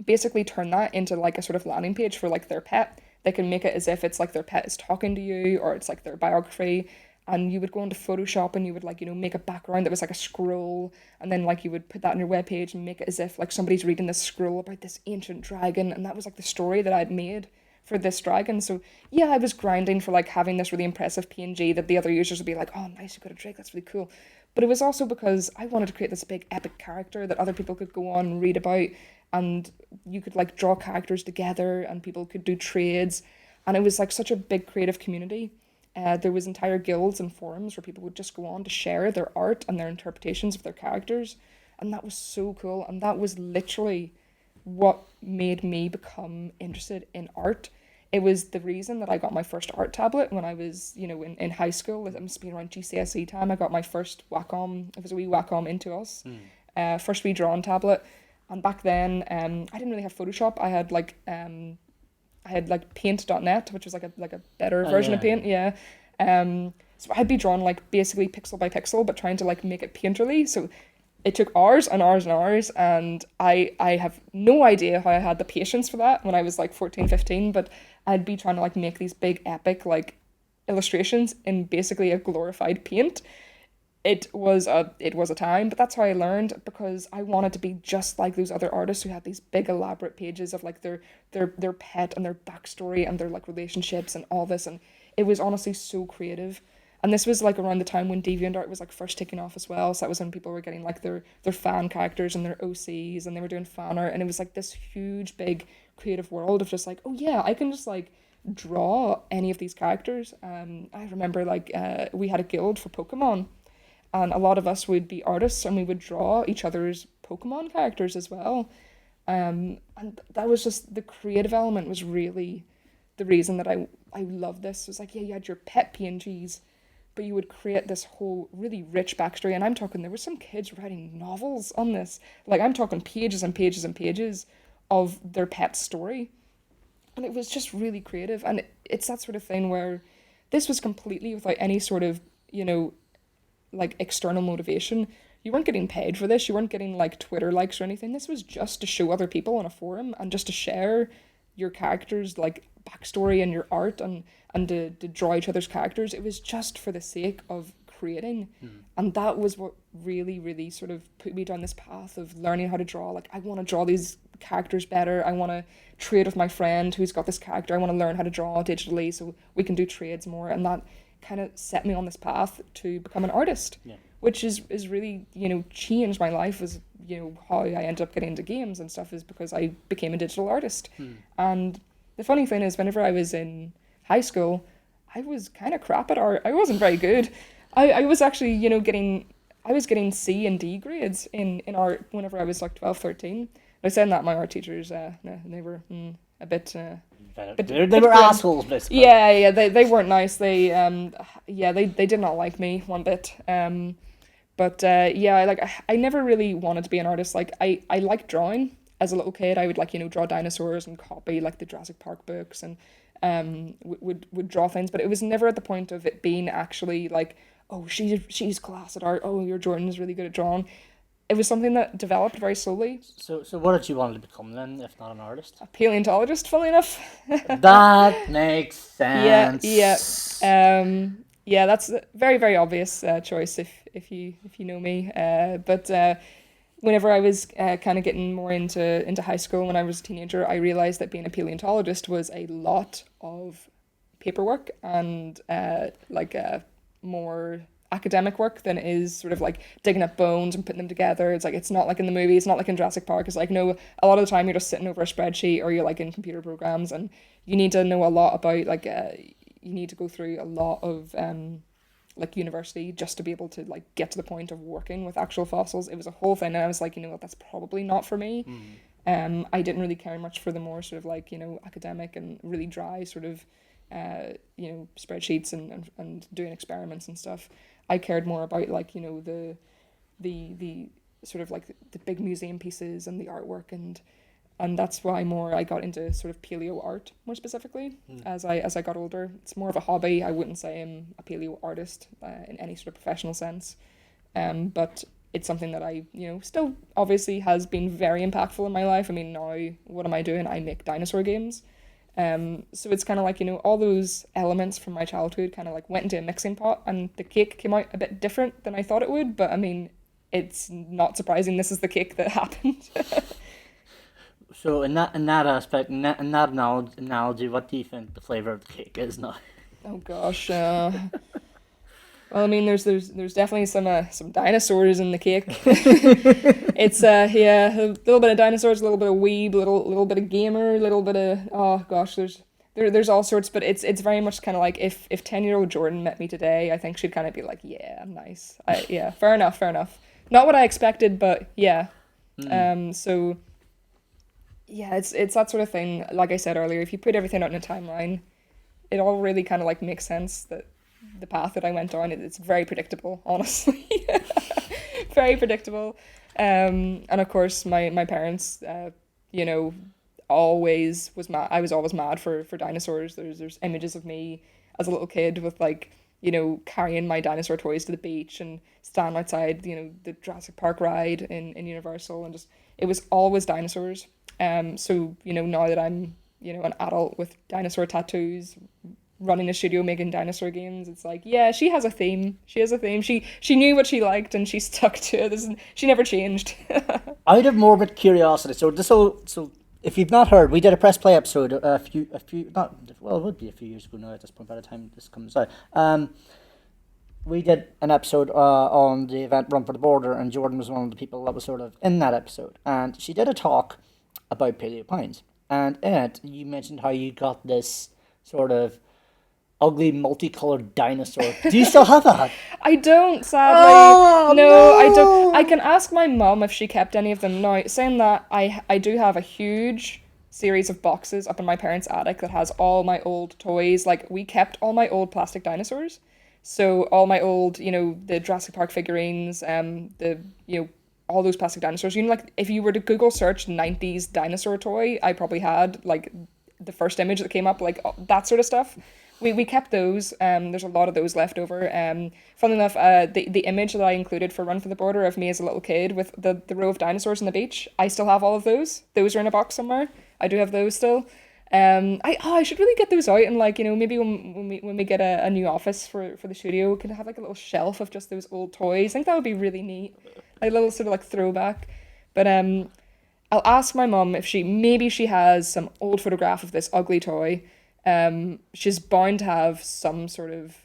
basically turn that into like a sort of landing page for like their pet. They can make it as if it's like their pet is talking to you, or it's like their biography. and you would go into Photoshop and you would like, make a background that was like a scroll, and then like you would put that on your webpage and make it as if like somebody's reading this scroll about this ancient dragon, and that was like the story that I'd made for this dragon. So yeah, I was grinding for like having this really impressive PNG that the other users would be like, oh nice, you got a drake, that's really cool. But it was also because I wanted to create this big epic character that other people could go on and read about, and you could like draw characters together and people could do trades, and it was like such a big creative community. There was entire guilds and forums where people would just go on to share their art and their interpretations of their characters, and that was so cool. And that was literally what made me become interested in art. It was the reason that I got my first art tablet when I was, in high school. It must have been around GCSE time. I got my first Wacom. It was a wee Wacom Into Us, first wee drawing tablet. And back then, I didn't really have Photoshop. I had like paint.net, which was like a better version of Paint, yeah. So I'd be drawing like basically pixel by pixel, but trying to like make it painterly. So it took hours and hours and hours, and I have no idea how I had the patience for that when I was like 14, 15, but I'd be trying to like make these big epic like illustrations in basically a glorified Paint. It was a time, but that's how I learned, because I wanted to be just like those other artists who had these big elaborate pages of like their pet and their backstory and their like relationships and all this, and it was honestly so creative. And this was like around the time when DeviantArt was like first taking off as well, so that was when people were getting like their fan characters and their OCs, and they were doing fan art, and it was like this huge big creative world of just like, oh yeah, I can just like draw any of these characters. I remember like we had a guild for Pokemon, and a lot of us would be artists and we would draw each other's Pokemon characters as well. And that was just, the creative element was really the reason that I love this. It was like, yeah, you had your pet PNGs, but you would create this whole really rich backstory. And I'm talking, there were some kids writing novels on this. Like, I'm talking pages and pages and pages of their pet story. And it was just really creative. And it's that sort of thing where this was completely without any sort of, like external motivation. You weren't getting paid for this. You weren't getting like Twitter likes or anything. This was just to show other people on a forum and just to share your characters like backstory and your art, and to draw each other's characters. It was just for the sake of creating. And that was what really, really sort of put me down this path of learning how to draw. Like, I want to draw these characters better. I want to trade with my friend who's got this character. I want to learn how to draw digitally so we can do trades more. And that kind of set me on this path to become an artist, which is really, changed my life. As how I ended up getting into games and stuff is because I became a digital artist. And the funny thing is, whenever I was in high school, I was kind of crap at art. I wasn't very good. I was actually, getting C and D grades in art whenever I was like 12, 13. I said that my art teachers, they were a bit... They were assholes, basically. Yeah, they weren't nice. They did not like me one bit. I never really wanted to be an artist. Like, I liked drawing as a little kid. I would like, draw dinosaurs and copy like the Jurassic Park books, and would draw things, but it was never at the point of it being actually like, oh, she's class at art. Oh, your Jordan's really good at drawing. It was something that developed very slowly. So what did you want to become then, if not an artist? A paleontologist, funnily enough. That makes sense. Yeah, that's a very, very obvious choice if you know me. But whenever I was kind of getting more into high school, when I was a teenager, I realized that being a paleontologist was a lot of paperwork and more academic work than it is sort of like digging up bones and putting them together. It's like, it's not like in the movie, it's not like in Jurassic Park. It's like, no, a lot of the time you're just sitting over a spreadsheet, or you're like in computer programs, and you need to know a lot about like you need to go through a lot of like university just to be able to like get to the point of working with actual fossils. It was a whole thing, and I was like, what, that's probably not for me. I didn't really care much for the more sort of like, academic and really dry sort of spreadsheets and doing experiments and stuff. I cared more about like, the sort of like the big museum pieces and the artwork, and that's why more I got into sort of paleo art more specifically as I got older. It's more of a hobby. I wouldn't say I'm a paleo artist in any sort of professional sense, but it's something that I still obviously has been very impactful in my life. I mean, now what am I doing? I make dinosaur games. So it's kind of like, all those elements from my childhood kind of like went into a mixing pot, and the cake came out a bit different than I thought it would. But I mean, it's not surprising this is the cake that happened. So in that aspect, in that analogy, what do you think the flavor of the cake is now? Oh gosh. Well, I mean, there's definitely some dinosaurs in the cake. It's yeah, a little bit of dinosaurs, a little bit of weeb, little bit of gamer, a little bit of, oh gosh, there's all sorts, but it's very much kind of like if 10-year-old Jordan met me today, I think she'd kind of be like, yeah, nice. Yeah, fair enough, fair enough. Not what I expected, but yeah. So yeah, it's that sort of thing. Like I said earlier, if you put everything out in a timeline, it all really kind of like makes sense that the path that I went down, it's very predictable, honestly. Very predictable. And of course, my parents, you know, always was mad. I was always mad for dinosaurs. There's images of me as a little kid with like, carrying my dinosaur toys to the beach and standing outside, the Jurassic Park ride in Universal, and just it was always dinosaurs. So now that I'm an adult with dinosaur tattoos, running a studio making dinosaur games, it's like, yeah, she has a theme. She has a theme. She knew what she liked and she stuck to it. She never changed. Out of morbid curiosity, so if you've not heard, we did a press play episode a few not well, it would be a few years ago now at this point by the time this comes out. We did an episode on the event Run for the Border, and Jordan was one of the people that was sort of in that episode, and she did a talk about paleo pines, and in it you mentioned how you got this sort of ugly multicolored dinosaur. Do you still have that? I don't, sadly. Oh, no, I no. don't. I can ask my mum if she kept any of them. Now, saying that, I do have a huge series of boxes up in my parents' attic that has all my old toys. Like, we kept all my old plastic dinosaurs. So all my old, the Jurassic Park figurines, all those plastic dinosaurs. Like, if you were to Google search 90s dinosaur toy, I probably had, like, the first image that came up, like, that sort of stuff. We kept those. There's a lot of those left over. Funnily enough, the image that I included for Run for the Border of me as a little kid with the row of dinosaurs on the beach, I still have all of those. Those are in a box somewhere. I do have those still. I should really get those out, and like, maybe when we get a new office for the studio, we can have like a little shelf of just those old toys. I think that would be really neat. Like a little sort of like throwback. But I'll ask my mum if she has some old photograph of this ugly toy. She's bound to have some sort of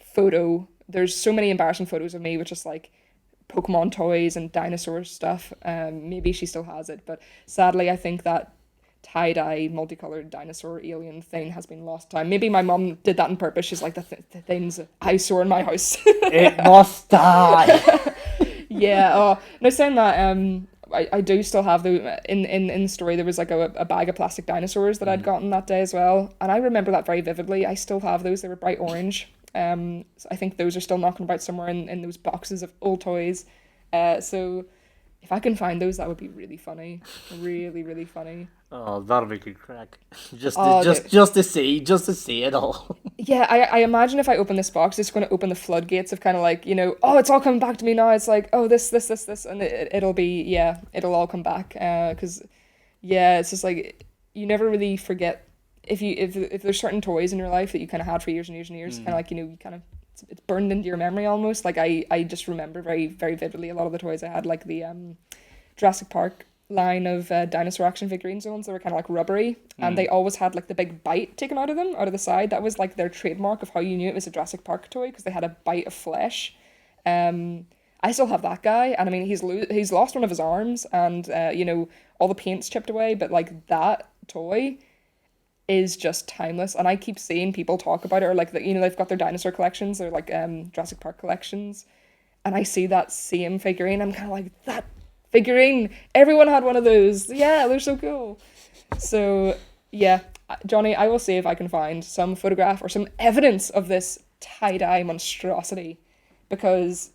photo. There's so many embarrassing photos of me with just like Pokemon toys and dinosaur stuff. Maybe she still has it, but sadly, I think that tie-dye multicolored dinosaur alien thing has been lost time. Maybe my mum did that on purpose. She's like, the things I saw in my house. It must die. Yeah. Oh, no, saying that, I do still have in the story there was like a bag of plastic dinosaurs that I'd gotten that day as well, and I remember that very vividly. I still have those. They were bright orange. So I think those are still knocking about somewhere in those boxes of old toys. So if I can find those, that would be really funny. Really, really funny. Oh, that'll be good crack. Just Oh, just to see it all. Yeah, I imagine if I open this box, it's going to open the floodgates of kind of like, oh, it's all coming back to me now. It's like, oh, this, and it'll be, yeah, it'll all come back. Because, yeah, it's just like, you never really forget if there's certain toys in your life that you kind of had for years and years and years, kind of like, you kind of, it's burned into your memory almost. Like, I just remember very, very vividly a lot of the toys I had, like the Jurassic Park line of dinosaur action figurines ones that were kind of like rubbery, and they always had like the big bite taken out of them out of the side. That was like their trademark of how you knew it was a Jurassic Park toy, because they had a bite of flesh. I still have that guy, and I mean he's lost one of his arms, and all the paint's chipped away, but like that toy is just timeless. And I keep seeing people talk about it, or like they've got their dinosaur collections, they're like Jurassic Park collections, and I see that same figurine, I'm kind of like, that figurine, everyone had one of those. Yeah, they're so cool. So yeah, Johnny, I will see if I can find some photograph or some evidence of this tie-dye monstrosity, because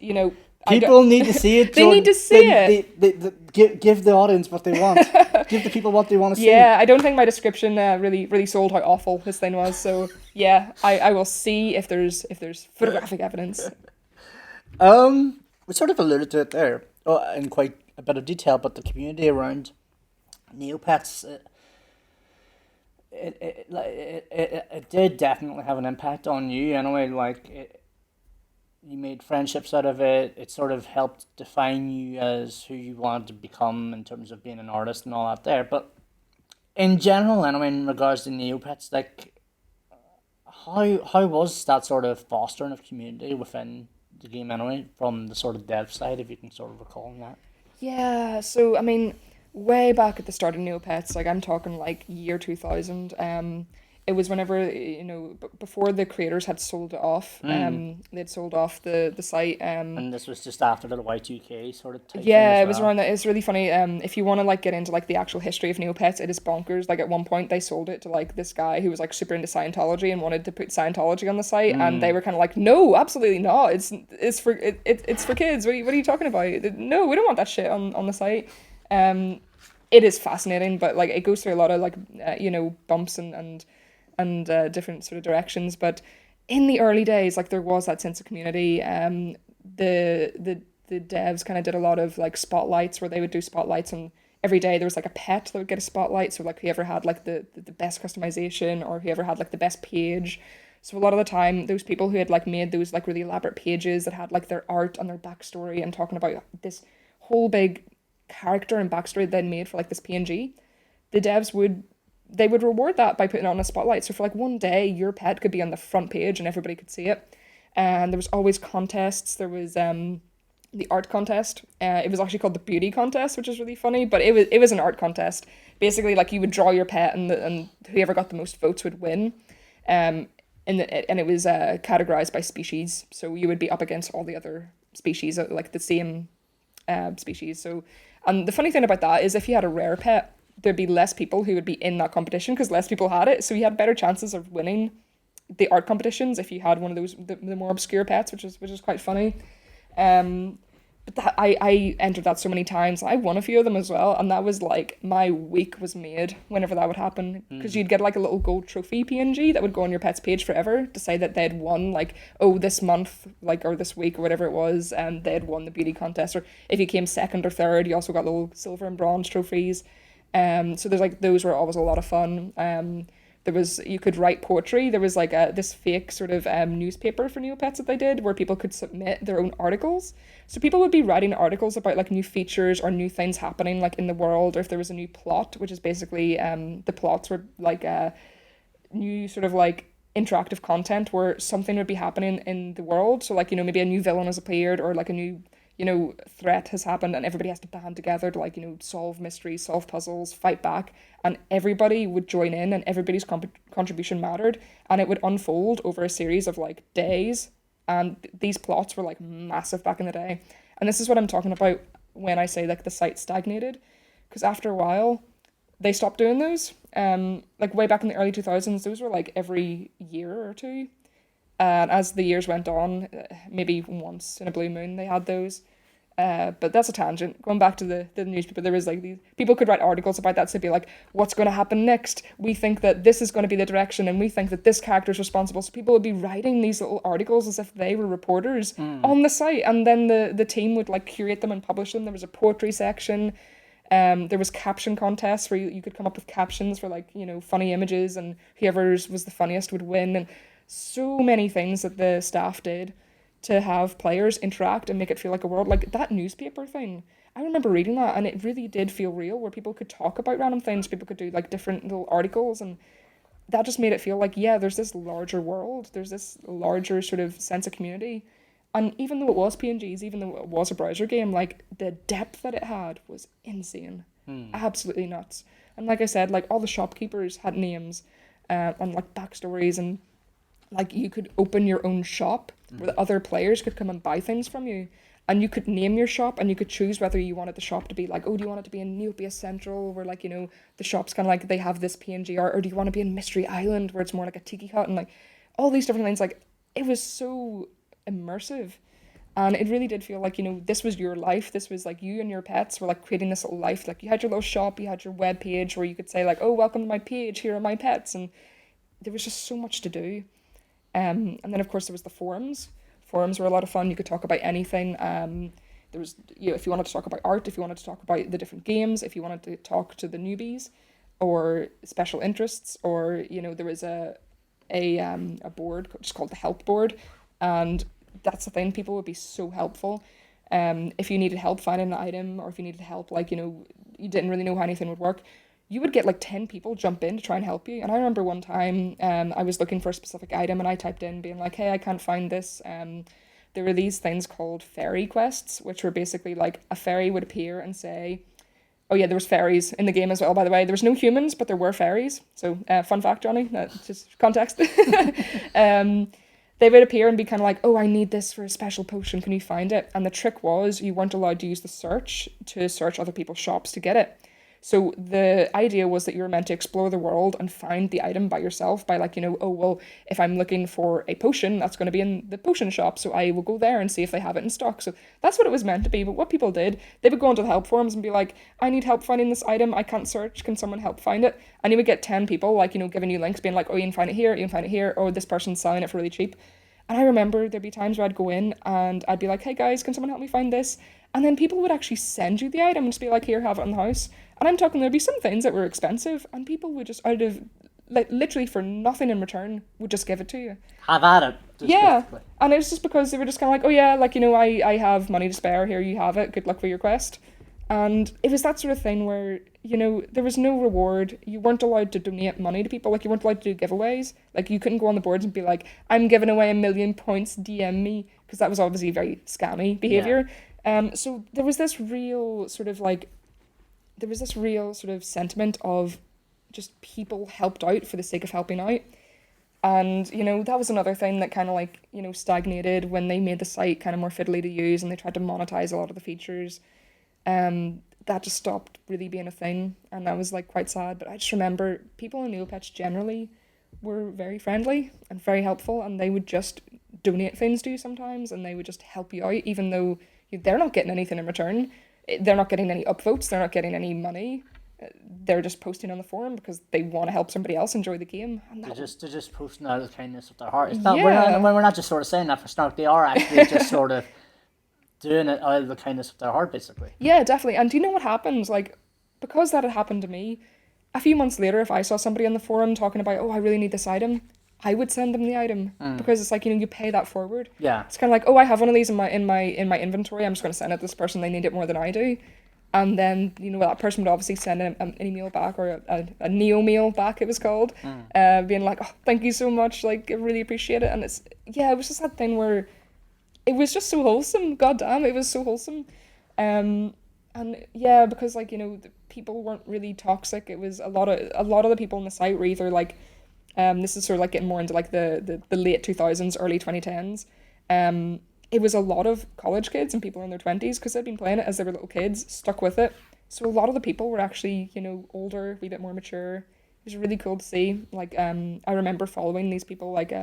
People need to see it. They need to see it. They give the audience what they want. Give the people what they want to see. Yeah, I don't think my description really sold how awful this thing was. So yeah, I will see if there's photographic evidence. We sort of alluded to it there, in quite a bit of detail, but the community around Neopets, it did definitely have an impact on you anyway. Like you made friendships out of it. It sort of helped define you as who you wanted to become in terms of being an artist and all that there. But in general, anyway, in regards to Neopets, like how was that sort of fostering of community within the game anyway, from the sort of dev side, if you can sort of recall that? Yeah, so I mean, way back at the start of Neopets, like I'm talking like year 2000, it was whenever, before the creators had sold it off, Mm. they'd sold off the site, And this was just after the Y2K sort of type thing yeah, as it was well. around that. It's really funny. If you want to like get into like the actual history of Neopets, it is bonkers. Like at one point, they sold it to like this guy who was like super into Scientology and wanted to put Scientology on the site, and they Mm. were kind of like, "No, absolutely not. It's for kids. What are you talking about? No, we don't want that shit on the site." Um, it is fascinating, but like it goes through a lot of like bumps and different sort of directions. But in the early days, like there was that sense of community. The devs kind of did a lot of like spotlights where they would do spotlights, and every day there was like a pet that would get a spotlight. So like whoever had like the best customization or whoever had like the best page. So a lot of the time, those people who had like made those like really elaborate pages that had like their art and their backstory and talking about this whole big character and backstory they'd made for like this PNG, the devs would reward that by putting it on a spotlight. So for like one day, your pet could be on the front page and everybody could see it. And there was always contests. There was the art contest. It was actually called the beauty contest, which is really funny. But it was an art contest. Basically, like you would draw your pet, and whoever got the most votes would win. Um, and it was categorized by species. So you would be up against all the other species, like the same species. So, and the funny thing about that is, if you had a rare pet, there'd be less people who would be in that competition because less people had it. So you had better chances of winning the art competitions if you had one of those the more obscure pets, which is quite funny. Um, but I entered that so many times. I won a few of them as well, and that was like my week was made whenever that would happen because Mm. you'd get like a little gold trophy PNG that would go on your pet's page forever to say that they'd won, like, oh, this month, like, or this week or whatever it was, and they'd won the beauty contest. Or if you came second or third, you also got little silver and bronze trophies. So there's like those were always a lot of fun. There was you could write poetry. There was like this fake sort of newspaper for Neopets that they did where people could submit their own articles. So people would be writing articles about like new features or new things happening like in the world, or if there was a new plot, which is basically the plots were like new sort of like interactive content where something would be happening in the world. So like maybe a new villain has appeared or like a new threat has happened and everybody has to band together to like solve mysteries, solve puzzles, fight back, and everybody would join in and everybody's contribution mattered, and it would unfold over a series of like days, and these plots were like massive back in the day. And this is what I'm talking about when I say like the site stagnated, because after a while they stopped doing those. Like way back in the early 2000s, those were like every year or two. And as the years went on, maybe once in a blue moon they had those. But that's a tangent. Going back to the newspaper, there was like these people could write articles about that to be like, what's going to happen next? We think that this is going to be the direction, and we think that this character is responsible. So people would be writing these little articles as if they were reporters Mm. on the site, and then the team would like curate them and publish them. There was a poetry section. There was caption contests where you could come up with captions for like funny images, and whoever's was the funniest would win. And so many things that the staff did to have players interact and make it feel like a world. Like that newspaper thing, I remember reading that and it really did feel real, where people could talk about random things, people could do like different little articles, and that just made it feel like, yeah, there's this larger world, there's this larger sort of sense of community. And even though it was PNGs, even though it was a browser game, like the depth that it had was insane. Mm. Absolutely nuts. And like I said, like all the shopkeepers had names and like backstories, and like you could open your own shop where the other players could come and buy things from you, and you could name your shop and you could choose whether you wanted the shop to be like, oh, do you want it to be in Neopia Central where like the shop's kind of like they have this PNG art, or do you want to be in Mystery Island where it's more like a tiki hut, and like all these different things. Like it was so immersive, and it really did feel like this was your life. This was like you and your pets were like creating this little life. Like you had your little shop, you had your web page where you could say like, oh, welcome to my page, here are my pets. And there was just so much to do. And then of course there was the forums. Forums were a lot of fun. You could talk about anything. There was if you wanted to talk about art, if you wanted to talk about the different games, if you wanted to talk to the newbies, or special interests, or there was a board just called the help board, and that's the thing. People would be so helpful. If you needed help finding an item, or if you needed help, like you didn't really know how anything would work, you would get like 10 people jump in to try and help you. And I remember one time, I was looking for a specific item, and I typed in being like, "Hey, I can't find this." There were these things called fairy quests, which were basically like a fairy would appear and say, oh yeah, there was fairies in the game as well, by the way. There was no humans, but there were fairies. So fun fact, Johnny, just context. um, they would appear and be kind of like, oh, I need this for a special potion. Can you find it? And the trick was you weren't allowed to use the search to search other people's shops to get it. So the idea was that you were meant to explore the world and find the item by yourself by like, oh, well, if I'm looking for a potion, that's going to be in the potion shop. So I will go there and see if they have it in stock. So that's what it was meant to be. But what people did, they would go onto the help forums and be like, I need help finding this item. I can't search. Can someone help find it? And you would get 10 people like, giving you links being like, oh, you can find it here. You can find it here. Or this person's selling it for really cheap. And I remember there'd be times where I'd go in and I'd be like, hey guys, can someone help me find this? And then people would actually send you the item and just be like, here, have it in the house. And I'm talking, there'd be some things that were expensive, and people would just, out of, like, literally for nothing in return, would just give it to you. Have at it. Just Yeah. basically. And it was just because they were just kind of like, oh yeah, like, I have money to spare, here you have it, good luck for your quest. And it was that sort of thing where, there was no reward. You weren't allowed to donate money to people. Like, you weren't allowed to do giveaways. Like, you couldn't go on the boards and be like, I'm giving away 1,000,000 points, DM me. Because that was obviously very scammy behavior. So there was this real sort of like, there was this real sort of sentiment of just people helped out for the sake of helping out. And, that was another thing that kind of like, stagnated when they made the site kind of more fiddly to use and they tried to monetize a lot of the features. That just stopped really being a thing, and that was like quite sad. But I just remember people in Neopets generally were very friendly and very helpful, and they would just donate things to you sometimes, and they would just help you out, even though they're not getting anything in return. They're not getting any upvotes, they're not getting any money. They're just posting on the forum because they want to help somebody else enjoy the game. And They're just posting out of the kindness of their heart. It's not, yeah. we're not just sort of saying that for snark. They are actually just sort of doing it out of the kindness of their heart, basically. Yeah, definitely. And do you know what happens? Like, because that had happened to me, a few months later, if I saw somebody on the forum talking about, oh, I really need this item, I would send them the item because it's like, you pay that forward. Yeah. It's kind of like, oh, I have one of these in my inventory. I'm just going to send it to this person. They need it more than I do. And then, that person would obviously send an email back, or a neo mail back, it was called, being like, oh, thank you so much. Like, I really appreciate it. And it was just that thing where it was just so wholesome. God damn, it was so wholesome. And yeah, because like, the people weren't really toxic. It was a lot of the people on the site were either like, this is sort of like getting more into like the late 2000s, early 2010s. It was a lot of college kids and people in their 20s because they'd been playing it as they were little kids, stuck with it. So a lot of the people were actually, older, a wee bit more mature. It was really cool to see. Like, I remember following these people, like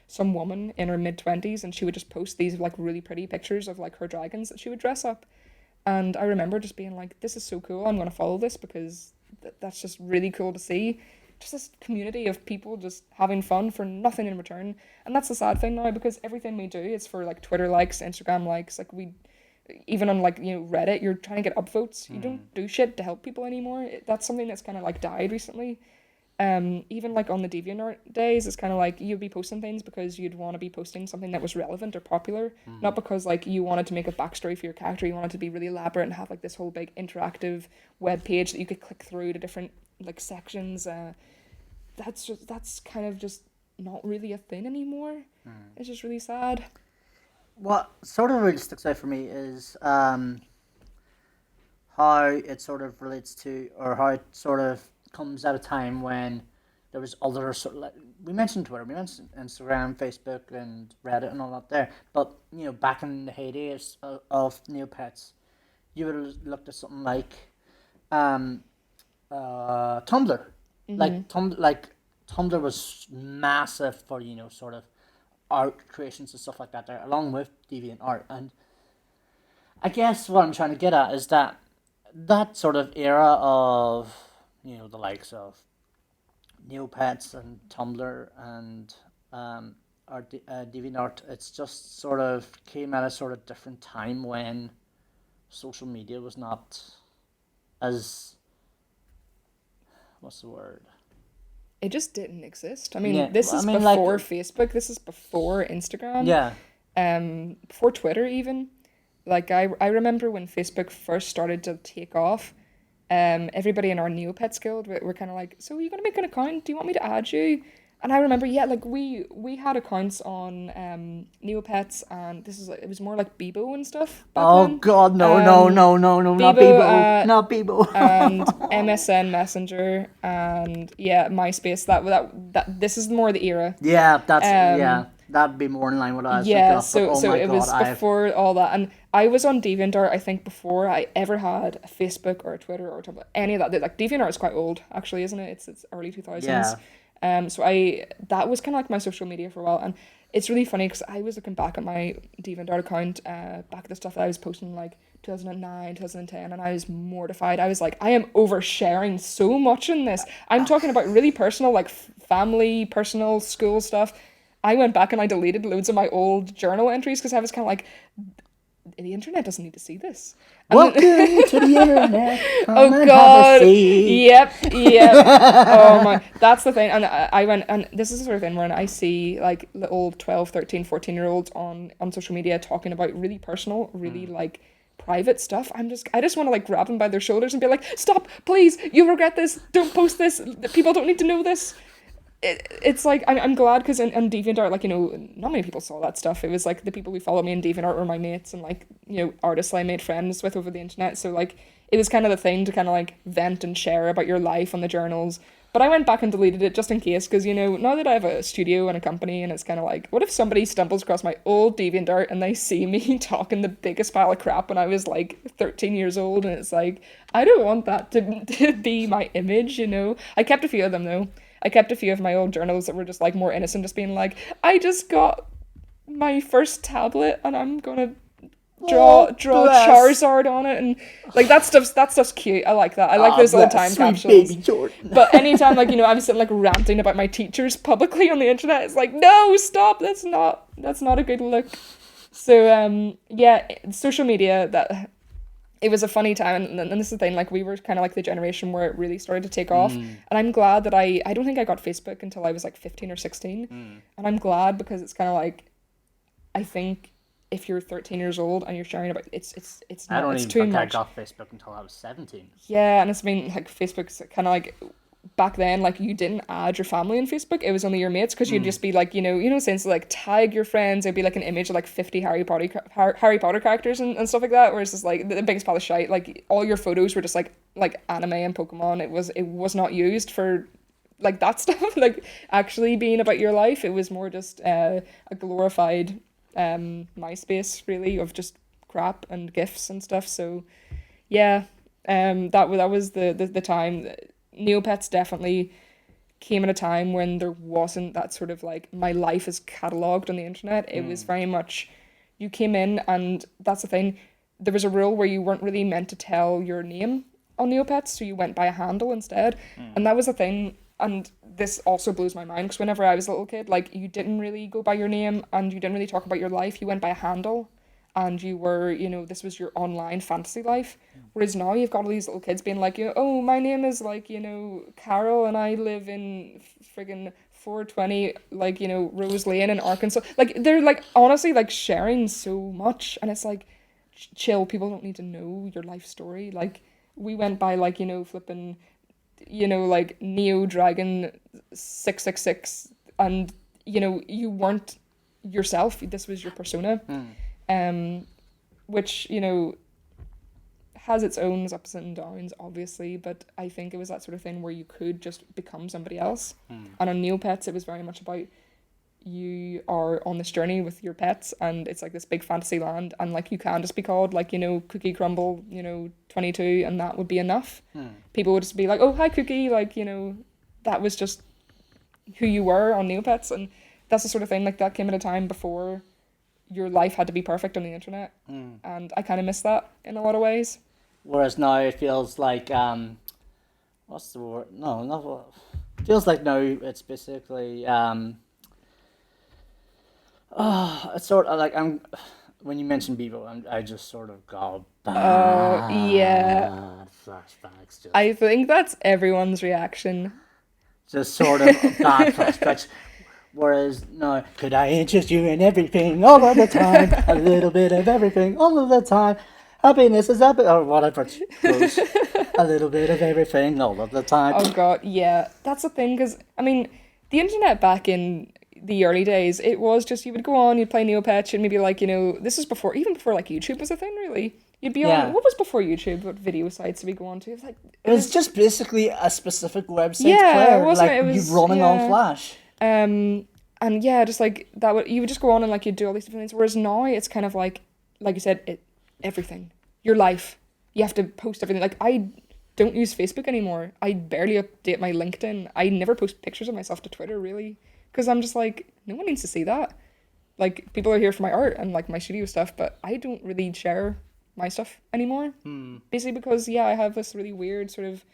some woman in her mid-20s, and she would just post these like really pretty pictures of like her dragons that she would dress up. And I remember just being like, this is so cool, I'm going to follow this because that's just really cool to see. Just this community of people just having fun for nothing in return. And that's the sad thing now, because everything we do is for like Twitter likes, Instagram likes. Like, even on like, Reddit, you're trying to get upvotes. You don't do shit to help people anymore. That's something that's kind of like died recently. Even like on the DeviantArt days, it's kind of like you'd be posting things because you'd want to be posting something that was relevant or popular, not because like you wanted to make a backstory for your character. You wanted to be really elaborate and have like this whole big interactive web page that you could click through to different like sections. That's kind of just not really a thing anymore. It's just really sad. What sort of really sticks out for me is how it sort of relates to, or how it sort of comes at a time when there was other sort of, like, we mentioned Twitter, we mentioned Instagram, Facebook, and Reddit, and all that there. But back in the heyday of Neopets, you would have looked at something like Tumblr. Like Tumblr was massive for sort of art creations and stuff like that there, along with DeviantArt. And I guess what I'm trying to get at is that sort of era of the likes of Neopets and Tumblr and DeviantArt, it's just sort of came at a sort of different time when social media was not as what's the word? It just didn't exist. I Yeah, mean, this I is mean, like, before Facebook. This is before Instagram. yeah. Before Twitter even. Like I remember when Facebook first started to take off. Everybody in our Neopets guild were kind of like, so are you gonna make an account? Do you want me to add you? And I remember, yeah, like we had accounts on Neopets, and this is like, it was more like Bebo and stuff back Oh then. God, no, no, Um, no, no, no, not Bebo, Bebo, not and Bebo. MSN Messenger, and yeah, MySpace. That this is more the era. Yeah, Um, that'd be more in line with what I was thinking yeah, of. But so oh so my it God, was I've before all that, and I was on DeviantArt. I think before I ever had a Facebook or a Twitter or any of that. Like DeviantArt is quite old, actually, isn't it? It's early 2000s. yeah. So I that was kind of like my social media for a while, and it's really funny because I was looking back at my DeviantArt account, back at the stuff that I was posting like 2009, 2010, and I was mortified. I was like, I am oversharing so much in this. I'm talking about really personal, like family, personal, school stuff. I went back and I deleted loads of my old journal entries because I was kind of like, the internet doesn't need to see this. And then, Welcome to the internet. Come oh and have a God, seat. yep. Oh my, that's the thing. And I went, and this is the sort of thing when I see like little 12, 13, 14 year olds on social media talking about really personal, really like private stuff. I just want to like grab them by their shoulders and be like, stop, please, you regret this. Don't post this. People don't need to know this. It's like I'm glad because in DeviantArt, like, not many people saw that stuff. It was like the people who follow me in DeviantArt were my mates and like, artists I made friends with over the internet. So like it was kind of the thing to kind of like vent and share about your life on the journals. But I went back and deleted it just in case because, now that I have a studio and a company, and it's kind of like, what if somebody stumbles across my old DeviantArt and they see me talking the biggest pile of crap when I was like 13 years old, and it's like, I don't want that to be my image. I kept a few of them though. I kept a few of my old journals that were just like more innocent, just being like, I just got my first tablet and I'm gonna draw Oh, draw bless. Charizard on it, and like that stuff's cute. I like that. I like Ah, those old bless, time sweet capsules. baby Jordan. But anytime like, I was sitting like ranting about my teachers publicly on the internet, it's like, no, stop, that's not a good look. So yeah, social media, that it was a funny time, and this is the thing, like we were kind of like the generation where it really started to take off, and I'm glad that I don't think I got Facebook until I was like 15 or 16, and I'm glad because it's kind of like, I think if you're 13 years old and you're sharing about, it's I not, don't it's even too think I much. got Facebook until I was 17. Yeah, and it's been like Facebook's kind of like, back then, like you didn't add your family on Facebook. It was only your mates because you'd just be like, since like tag your friends, it'd be like an image of like 50 Harry Potter characters and stuff like that. Whereas it's like the biggest pile of shite. Like all your photos were just like anime and Pokemon. It was not used for like that stuff. Like actually being about your life. It was more just a glorified MySpace really of just crap and gifs and stuff. So yeah, that was the time. Neopets definitely came at a time when there wasn't that sort of like, my life is catalogued on the internet. It was very much, you came in, and that's the thing. There was a rule where you weren't really meant to tell your name on Neopets, so you went by a handle instead. And that was the thing. And this also blows my mind because whenever I was a little kid, like you didn't really go by your name and you didn't really talk about your life. You went by a handle, and you were, this was your online fantasy life. Whereas now you've got all these little kids being like, oh, my name is like, Carol, and I live in friggin' 420, like, Rose Lane in Arkansas. Like, they're like, honestly, like sharing so much. And it's like, chill, people don't need to know your life story. Like, we went by like, flipping, like Neo Dragon 666, and, you weren't yourself. This was your persona. Um, which, has its own ups and downs, obviously, but I think it was that sort of thing where you could just become somebody else. And on Neopets, it was very much about, you are on this journey with your pets, and it's like this big fantasy land, and like you can just be called like, Cookie Crumble, 22, and that would be enough. People would just be like, oh, hi, Cookie, like, that was just who you were on Neopets, and that's the sort of thing, like that came at a time before your life had to be perfect on the internet, and I kind of miss that in a lot of ways. Whereas now it feels like what's the word? No, not what. Feels like now it's basically it's sort of like when you mentioned Bebo, I just sort of got Oh, yeah. bad flashbacks. I think that's everyone's reaction. Just sort of bad flashbacks. Whereas, no, could I interest you in everything all of the time? A little bit of everything all of the time. Happiness is happy, or whatever it goes. A little bit of everything all of the time. Oh God, yeah, that's the thing. Because I mean, the internet back in the early days, it was just you would go on, you'd play Neopets, and maybe like this is before even before like YouTube was a thing, really. You'd be on Yeah. what was before YouTube? What video sites did we go on to? It was like It was just basically a specific website, yeah, Claire, wasn't like it? It you was running on yeah. Flash. And yeah, just like that would you would just go on and like you'd do all these different things. Whereas now it's kind of like you said, everything. Your life. You have to post everything. Like I don't use Facebook anymore. I barely update my LinkedIn. I never post pictures of myself to Twitter really. Because I'm just like, no one needs to see that. Like people are here for my art and like my studio stuff, but I don't really share my stuff anymore. Basically because yeah, I have this really weird sort of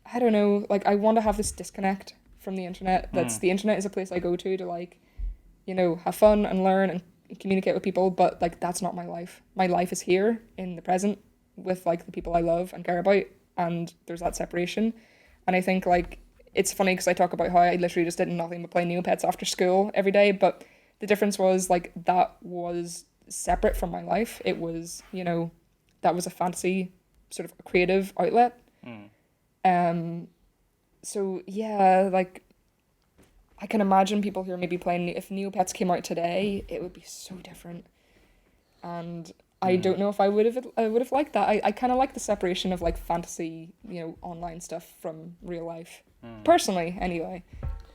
I don't know, like I want to have this disconnect from the internet. That's the internet is a place I go to like, have fun and learn and communicate with people, but like that's not my life. My life is here in the present with like the people I love and care about, and there's that separation. And I think like it's funny because I talk about how I literally just did nothing but play Neopets after school every day, but the difference was like that was separate from my life. It was, that was a fantasy sort of creative outlet. So yeah, like I can imagine people who are maybe playing if Neopets came out today, it would be so different. And I don't know if I would have liked that. I kind of like the separation of like fantasy, online stuff from real life. Personally, anyway.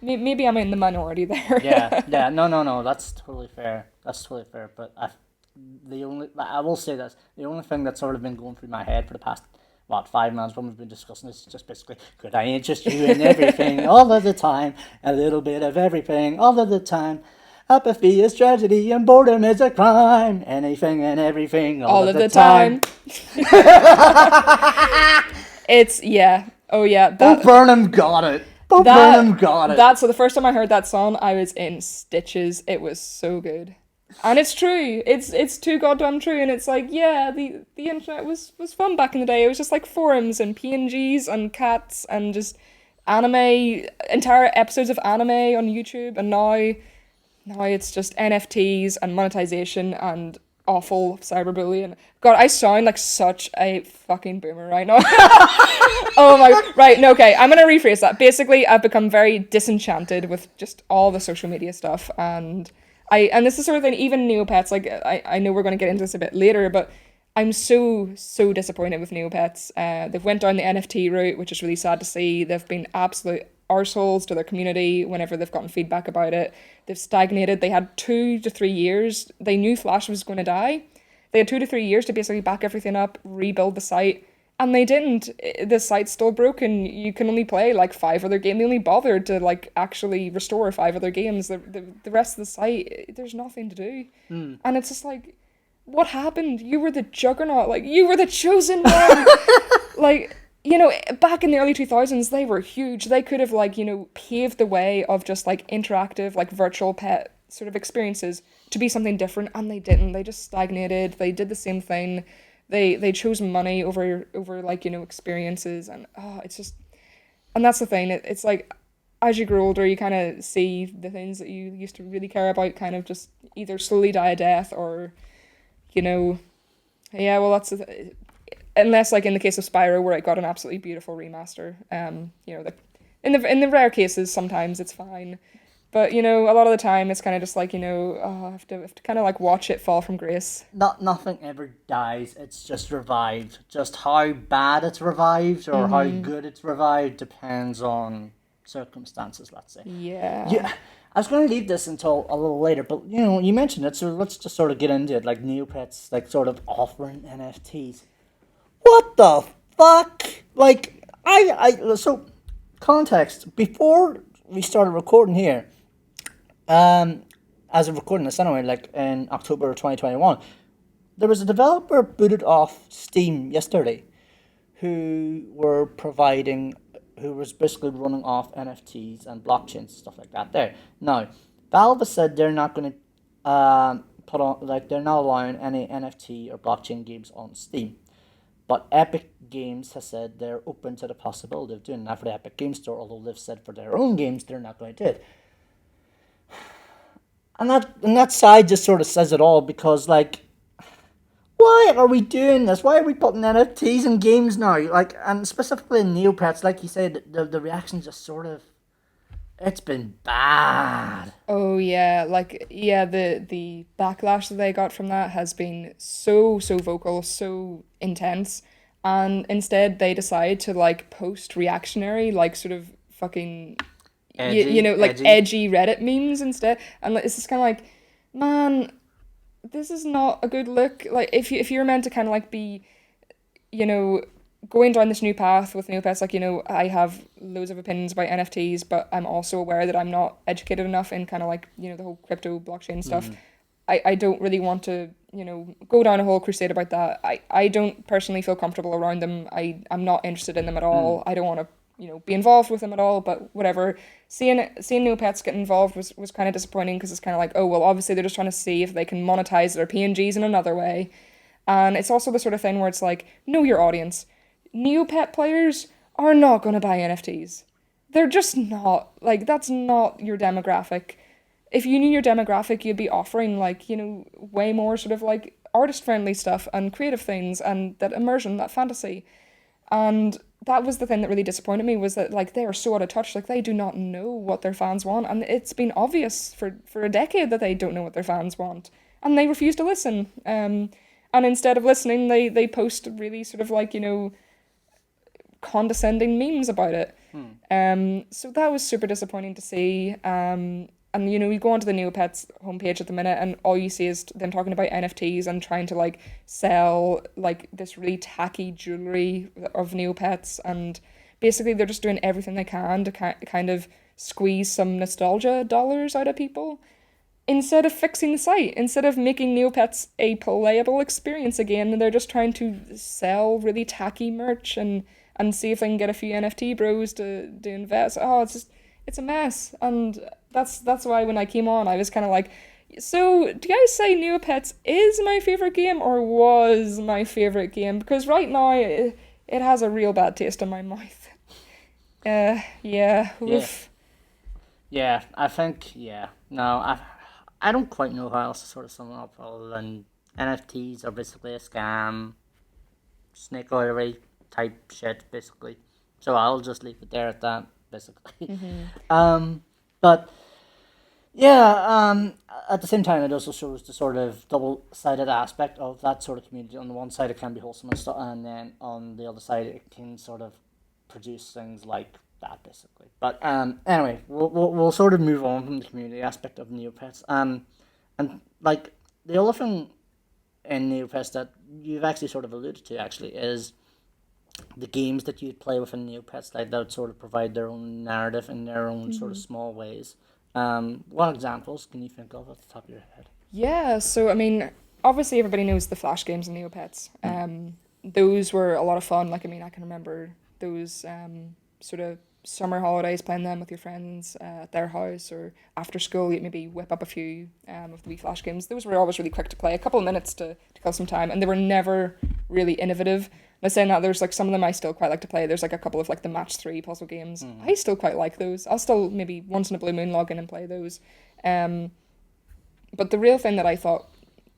Maybe I'm in the minority there. Yeah. No. That's totally fair. But I will say this: the only thing that's sort of been going through my head for the past 5 months when we've been discussing this is just basically, could I interest you in everything all of the time, a little bit of everything all of the time. Apathy is tragedy and boredom is a crime. Anything and everything all of the time. It's yeah. Oh yeah. Bo Burnham got it. Burnham got it. That's so the first time I heard that song, I was in stitches. It was so good. And it's true. It's too goddamn true. And it's like, yeah, the internet was fun back in the day. It was just like forums and PNGs and cats and just anime, entire episodes of anime on YouTube. And now it's just NFTs and monetization and awful cyberbullying. God, I sound like such a fucking boomer right now. Oh my, right, no, okay, I'm gonna rephrase that. Basically, I've become very disenchanted with just all the social media stuff, and this is sort of thing, even Neopets, like, I know we're gonna get into this a bit later, but I'm so disappointed with Neopets. They've went down the NFT route, which is really sad to see. They've been absolute arseholes to their community whenever they've gotten feedback about it. They've stagnated. They had 2 to 3 years. They knew Flash was going to die. They had 2 to 3 years to basically back everything up, rebuild the site, and they didn't. The site's still broken. You can only play like 5 other games. They only bothered to like actually restore 5 other games. The rest of the site, there's nothing to do. And it's just like, what happened? You were the juggernaut. Like, you were the chosen one. Like, back in the early 2000s, they were huge. They could have, like, paved the way of just, like, interactive, like, virtual pet sort of experiences to be something different, and they didn't. They just stagnated. They did the same thing. They chose money over like, experiences, and, it's just... And that's the thing. It's like, as you grow older, you kind of see the things that you used to really care about kind of just either slowly die a death or, yeah, well, that's... Unless, like in the case of Spyro, where it got an absolutely beautiful remaster, in the rare cases, sometimes it's fine, but a lot of the time it's kind of just like I have to kind of like watch it fall from grace. Nothing ever dies. It's just revived. Just how bad it's revived or how good it's revived depends on circumstances. Let's say. Yeah. I was going to leave this until a little later, but you mentioned it, so let's just sort of get into it. Like Neopets, like sort of offering NFTs. What the fuck? Like, so, context, before we started recording here, as of recording this anyway, like in October 2021, there was a developer booted off Steam yesterday who was basically running off NFTs and blockchains, stuff like that there. Now, Valve has said they're not going to put on like they're not allowing any NFT or blockchain games on Steam. But Epic Games has said they're open to the possibility of doing that for the Epic Game Store, although they've said for their own games they're not going to do it. And that side just sort of says it all because like why are we doing this? Why are we putting NFTs in games now? Like and specifically in Neopets, like you said, the reaction just sort of it's been bad. Oh yeah, like yeah, the backlash that they got from that has been so vocal, so intense, and instead they decide to like post reactionary, like sort of fucking you Edgy, know, like edgy. edgy Reddit memes instead, and like, it's just kind of like, man, this is not a good look. Like if you're meant to kind of like be, you know, going down this new path with Neopets, like, you know, I have loads of opinions about NFTs, but I'm also aware that I'm not educated enough in kind of like, you know, the whole crypto blockchain stuff. I don't really want to, you know, go down a whole crusade about that. I don't personally feel comfortable around them. I'm not interested in them at all. I don't want to, you know, be involved with them at all, but whatever. Seeing Neopets get involved was kind of disappointing because it's kind of like, oh, well, obviously they're just trying to see if they can monetize their PNGs in another way. And it's also the sort of thing where it's like, know your audience. Neopet players are not going to buy NFTs. They're just not. Like, that's not your demographic. If you knew your demographic, you'd be offering, like, you know, way more sort of like artist friendly stuff and creative things and that immersion, that fantasy. And that was the thing that really disappointed me was that, like, they are so out of touch. Like, they do not know what their fans want. And it's been obvious for a decade that they don't know what their fans want. And they refuse to listen. And instead of listening, they post really sort of like, you know, condescending memes about it. So that was super disappointing to see. And you know, you go onto the Neopets homepage at the minute, and all you see is them talking about NFTs and trying to like sell like this really tacky jewelry of Neopets, and basically they're just doing everything they can to kind of squeeze some nostalgia dollars out of people instead of fixing the site, instead of making Neopets a playable experience again, they're just trying to sell really tacky merch and see if they can get a few NFT bros to invest. Oh, it's a mess. And that's why when I came on, I was kind of like, so do you guys say Neopets is my favorite game or was my favorite game? Because right now it has a real bad taste in my mouth. Yeah, Yeah, oof. yeah. I think yeah. No, I don't quite know how else to sort of sum it up other than NFTs are basically a scam, snake oilery type shit, basically. So I'll just leave it there at that, basically. But yeah, at the same time, it also shows the sort of double-sided aspect of that sort of community. On the one side, it can be wholesome and stuff, and then on the other side, it can sort of produce things like that, basically. But anyway, we'll sort of move on from the community aspect of Neopets. And like the other thing in Neopets that you've actually sort of alluded to actually is the games that you play within Neopets, like that would sort of provide their own narrative in their own sort of small ways. What examples can you think of at the top of your head? Yeah, so I mean, obviously everybody knows the Flash games and Neopets. Those were a lot of fun. Like, I mean, I can remember those sort of summer holidays playing them with your friends at their house or after school. You'd maybe whip up a few of the wee Flash games. Those were always really quick to play, a couple of minutes to kill some time, and they were never really innovative. Now saying that, there's like some of them I still quite like to play. There's like a couple of like the match three puzzle games. I still quite like those. I'll still maybe once in a blue moon log in and play those. Um, but the real thing that I thought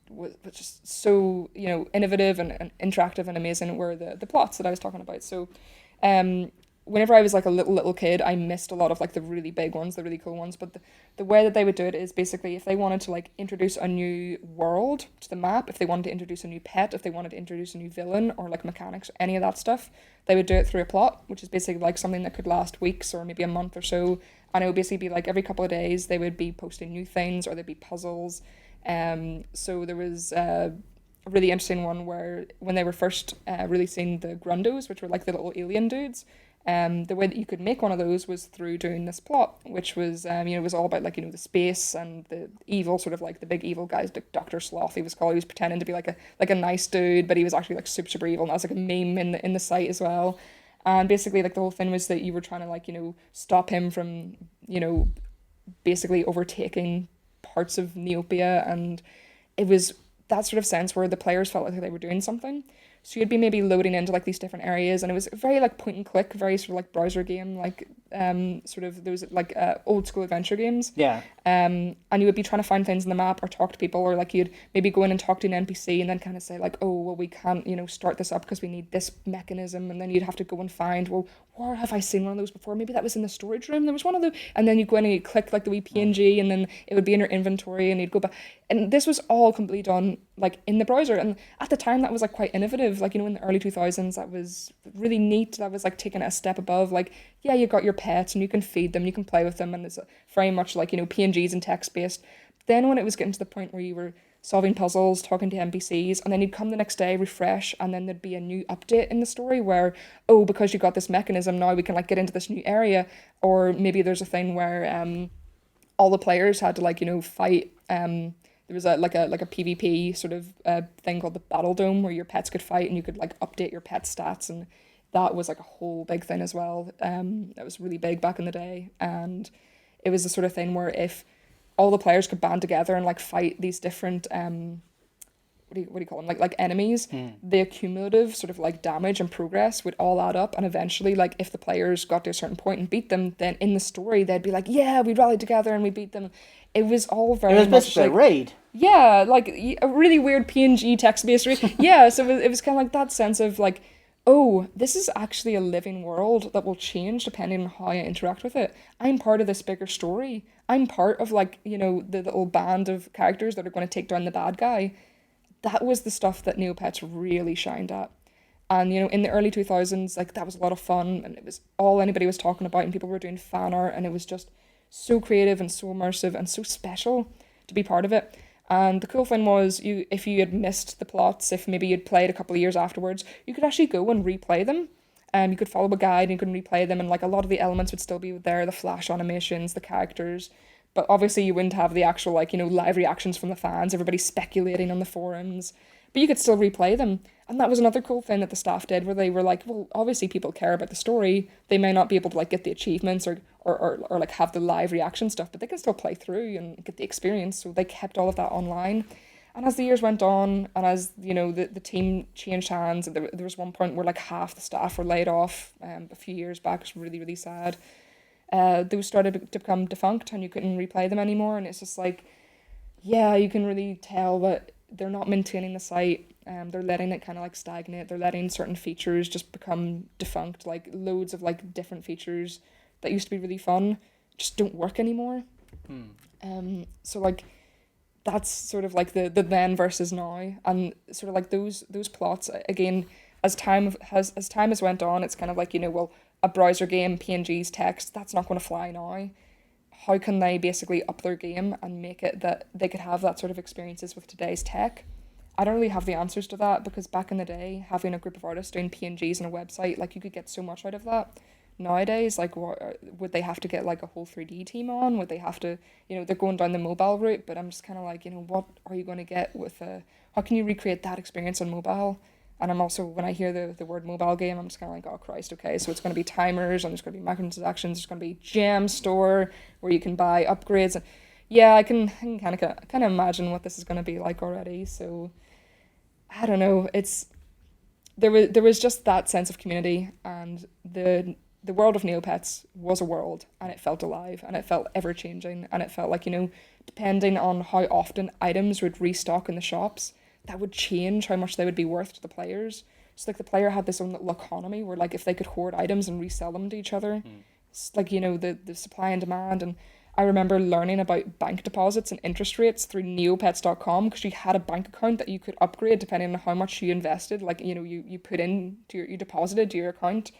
was just so, you know, innovative and interactive and amazing were the plots that I was talking about. So um, whenever I was like a little kid, I missed a lot of like the really big ones, the really cool ones. But the way that they would do it is basically if they wanted to like introduce a new world to the map, if they wanted to introduce a new pet, if they wanted to introduce a new villain or like mechanics, any of that stuff, they would do it through a plot, which is basically like something that could last weeks or maybe a month or so. And it would basically be like every couple of days they would be posting new things or there'd be puzzles. So there was a really interesting one where when they were first releasing the Grundos, which were like the little alien dudes, the way that you could make one of those was through doing this plot, which was you know, it was all about like, you know, the space and the evil sort of like the big evil guys, like Dr. Sloth he was called. He was pretending to be like a nice dude, but he was actually like super evil, and that was like a meme in the site as well. And basically like the whole thing was that you were trying to like, you know, stop him from, you know, basically overtaking parts of Neopia, and it was that sort of sense where the players felt like they were doing something. So you'd be maybe loading into like these different areas, and it was very like point and click, very sort of like browser game, like sort of those like old school adventure games. Yeah. And you would be trying to find things in the map or talk to people, or like you'd maybe go in and talk to an NPC and then kind of say like, oh well, we can't start this up because we need this mechanism, and then you'd have to go and find, well, where have I seen one of those before? Maybe that was in the storage room. There was one of those, and then you go in and you click like the wee PNG, and then it would be in your inventory, and you'd go back. And this was all completely done like in the browser, and at the time that was like quite innovative. Like in the early 2000s, that was really neat. That was like taking it a step above. Like yeah, you got your pets and you can feed them, you can play with them, and it's very much like PNGs and text based. Then when it was getting to the point where you were solving puzzles, talking to NPCs, and then you'd come the next day, refresh, and then there'd be a new update in the story where, oh, because you got this mechanism, now we can like get into this new area. Or maybe there's a thing where all the players had to like fight. There was a PvP sort of thing called the Battle Dome where your pets could fight and you could like update your pet stats, and that was like a whole big thing as well. That was really big back in the day, and it was the sort of thing where if all the players could band together and like fight these different what do you call them, like enemies, the cumulative sort of like damage and progress would all add up, and eventually like if the players got to a certain point and beat them, then in the story they'd be like, yeah, we rallied together and we beat them. It was all very It was much basically like a raid. yeah, like a really weird PNG text-based raid. Yeah, so it was kind of like that sense of like, oh, this is actually a living world that will change depending on how I interact with it. I'm part of this bigger story. I'm part of like, the little band of characters that are going to take down the bad guy. That was the stuff that Neopets really shined at. And, in the early 2000s, like that was a lot of fun, and it was all anybody was talking about, and people were doing fan art, and it was just so creative and so immersive and so special to be part of it. And the cool thing was, if you had missed the plots, if maybe you'd played a couple of years afterwards, you could actually go and replay them. You could follow a guide and you could replay them, and like a lot of the elements would still be there, the flash animations, the characters. But obviously you wouldn't have the actual like, live reactions from the fans, everybody speculating on the forums. But you could still replay them. And that was another cool thing that the staff did, where they were like, well, obviously people care about the story. They may not be able to like get the achievements or like have the live reaction stuff, but they can still play through and get the experience. So they kept all of that online. And as the years went on, and as the team changed hands, there was one point where like half the staff were laid off a few years back. It was really, really sad. Those started to become defunct, and you couldn't replay them anymore. And it's just like, yeah, you can really tell that they're not maintaining the site. They're letting it kind of like stagnate. They're letting certain features just become defunct. Like loads of like different features that used to be really fun just don't work anymore. So like that's sort of like the then versus now, and sort of like those plots again. As time has went on, it's kind of like well, a browser game, PNGs, text, that's not going to fly now. How can they basically up their game and make it that they could have that sort of experiences with today's tech? I don't really have the answers to that, because back in the day, having a group of artists doing PNGs on a website, like you could get so much out of that. Nowadays, like would they have to get like a whole 3D team on? Would they have to, they're going down the mobile route, but I'm just kind of like, what are you going to get with how can you recreate that experience on mobile? And I'm also, when I hear the word mobile game, I'm just kind of like, oh Christ, okay, so it's going to be timers, and there's going to be microtransactions, there's going to be gem store where you can buy upgrades. And yeah, I can kind of imagine what this is going to be like already. So I don't know. There was just that sense of community, and the world of Neopets was a world, and it felt alive, and it felt ever changing, and it felt like depending on how often items would restock in the shops, that would change how much they would be worth to the players. So like the player had this own little economy where like if they could hoard items and resell them to each other, it's like the supply and demand. And I remember learning about bank deposits and interest rates through neopets.com, because you had a bank account that you could upgrade depending on how much you invested. Like you put in you deposited to your account.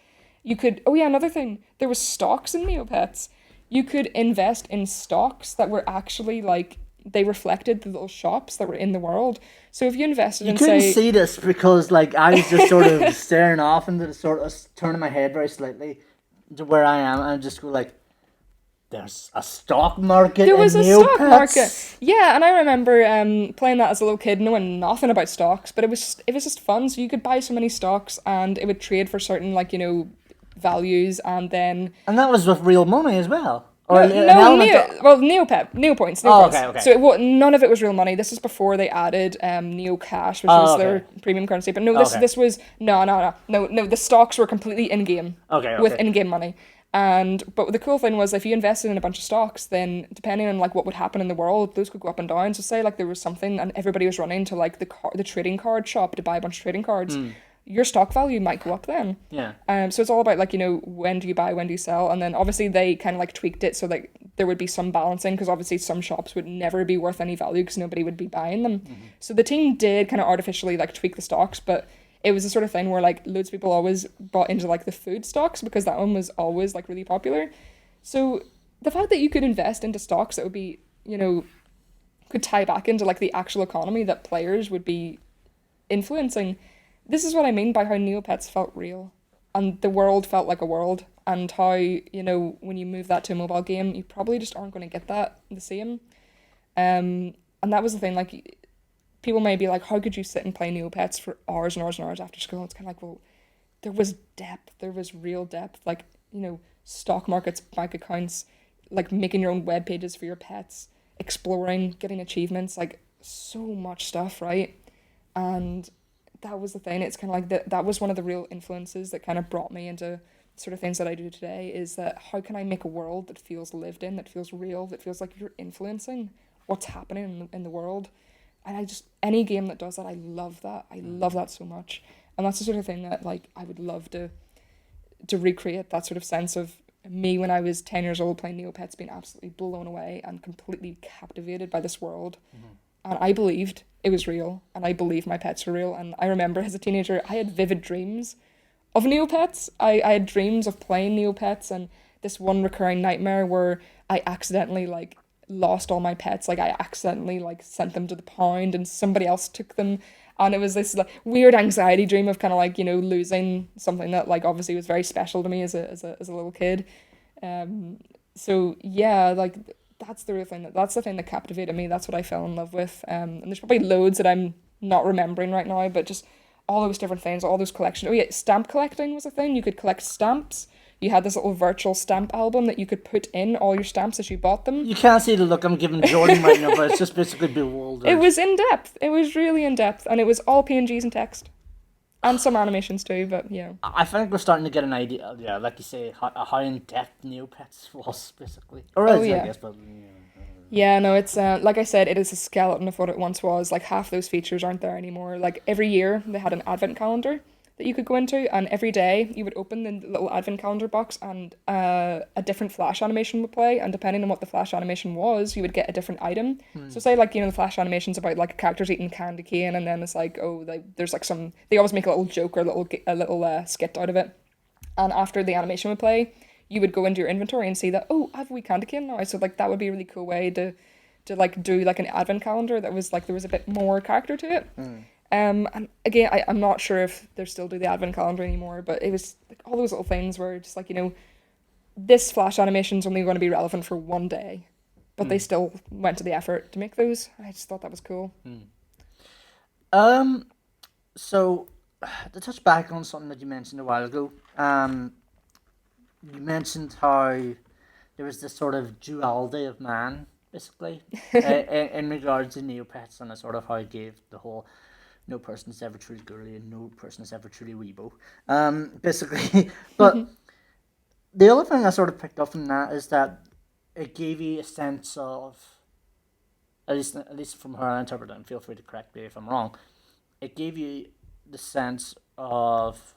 You could, oh yeah, another thing, there was stocks in Neopets. You could invest in stocks that were actually like, they reflected the little shops that were in the world. So if you invested in, You couldn't see this because like I was just sort of staring off into the sort of turning my head very slightly to where I am, and I just go like, there's a stock market. There was in a Neopets? stock market. Yeah, and I remember playing that as a little kid, knowing nothing about stocks, but it was just fun. So you could buy so many stocks, and it would trade for certain like values, and then And that was with real money as well. or No, an no, element of. Neopoints, Oh, okay, Neopoints. okay. So none of it was real money. This is before they added Neo Cash, which Oh, was okay. their premium currency. But no, Okay. this was no. The stocks were completely in game Okay. with Okay. in game money. And but the cool thing was if you invested in a bunch of stocks, then depending on like what would happen in the world, those could go up and down. So say like there was something and everybody was running to like the trading card shop to buy a bunch of trading cards, your stock value might go up then. Yeah. So it's all about like when do you buy, when do you sell, and then obviously they kind of like tweaked it so like there would be some balancing because obviously some shops would never be worth any value because nobody would be buying them. So the team did kind of artificially like tweak the stocks, but it was the sort of thing where like loads of people always bought into like the food stocks because that one was always like really popular. So the fact that you could invest into stocks that would be could tie back into like the actual economy that players would be influencing. This is what I mean by how Neopets felt real and the world felt like a world and how, when you move that to a mobile game, you probably just aren't going to get that the same. And that was the thing, like, people may be like, how could you sit and play Neopets for hours and hours and hours after school? It's kind of like, well, there was depth, there was real depth, like, stock markets, bank accounts, like making your own web pages for your pets, exploring, getting achievements, like so much stuff, right? And that was the thing. It's kind of like that was one of the real influences that kind of brought me into sort of things that I do today is that how can I make a world that feels lived in, that feels real, that feels like you're influencing what's happening in the world. And any game that does that, I love that. I love that so much. And that's the sort of thing that like I would love to recreate, that sort of sense of me when I was 10 years old playing Neopets, being absolutely blown away and completely captivated by this world. And I believed it was real, and I believed my pets were real. And I remember as a teenager, I had vivid dreams of Neopets. I had dreams of playing Neopets, and this one recurring nightmare where I accidentally like lost all my pets. Like I accidentally like sent them to the pound, and somebody else took them. And it was this like weird anxiety dream of kind of like losing something that like obviously was very special to me as a little kid. So yeah, like that's the real thing. That's the thing that captivated me. That's what I fell in love with. And there's probably loads that I'm not remembering right now, but just all those different things, all those collections. Oh yeah, stamp collecting was a thing. You could collect stamps. You had this little virtual stamp album that you could put in all your stamps as you bought them. You can't see the look I'm giving Jordan right now, but it's just basically It bewildered. was in depth. It was really in depth, and it was all PNGs and text, and some animations too. But yeah. I think we're starting to get an idea, yeah, like you say, how in depth Neopets was, basically. Or Oh is, I yeah. guess, but. Yeah, no, it's like I said, it is a skeleton of what it once was. Like half those features aren't there anymore. Like every year they had an advent calendar that you could go into, and every day you would open the little advent calendar box, and a different flash animation would play. And depending on what the flash animation was, you would get a different item. So say like the flash animation's about like characters eating candy cane, and then it's like there's like they always make a little joke or a little skit out of it. And after the animation would play, you would go into your inventory and see that, oh, I have a wee candy cane now. So like that would be a really cool way to like do like an advent calendar that was like there was a bit more character to it. And again, I'm not sure if they still do the advent calendar anymore, but it was like all those little things where just like this flash animation is only going to be relevant for one day, but they still went to the effort to make those. I just thought that was cool. So, to touch back on something that you mentioned a while ago, you mentioned how there was this sort of duality of man, basically, in regards to Neopets, and sort of how it gave the whole no person is ever truly girly and no person is ever truly weebo. Basically, but the other thing I sort of picked up from that is that it gave you a sense of, at least from how I interpret it, and feel free to correct me if I'm wrong, it gave you the sense of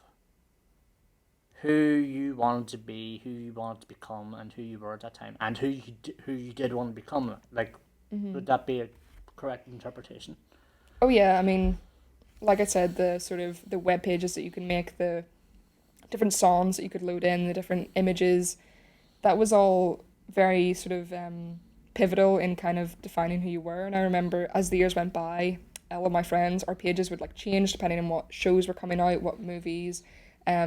who you wanted to be, who you wanted to become, and who you were at that time, and who you did want to become. Like, would that be a correct interpretation? Oh yeah, I mean, like I said, the sort of the web pages that you can make, the different songs that you could load in, the different images, that was all very sort of pivotal in kind of defining who you were. And I remember as the years went by, all of my friends, our pages would like change depending on what shows were coming out, what movies.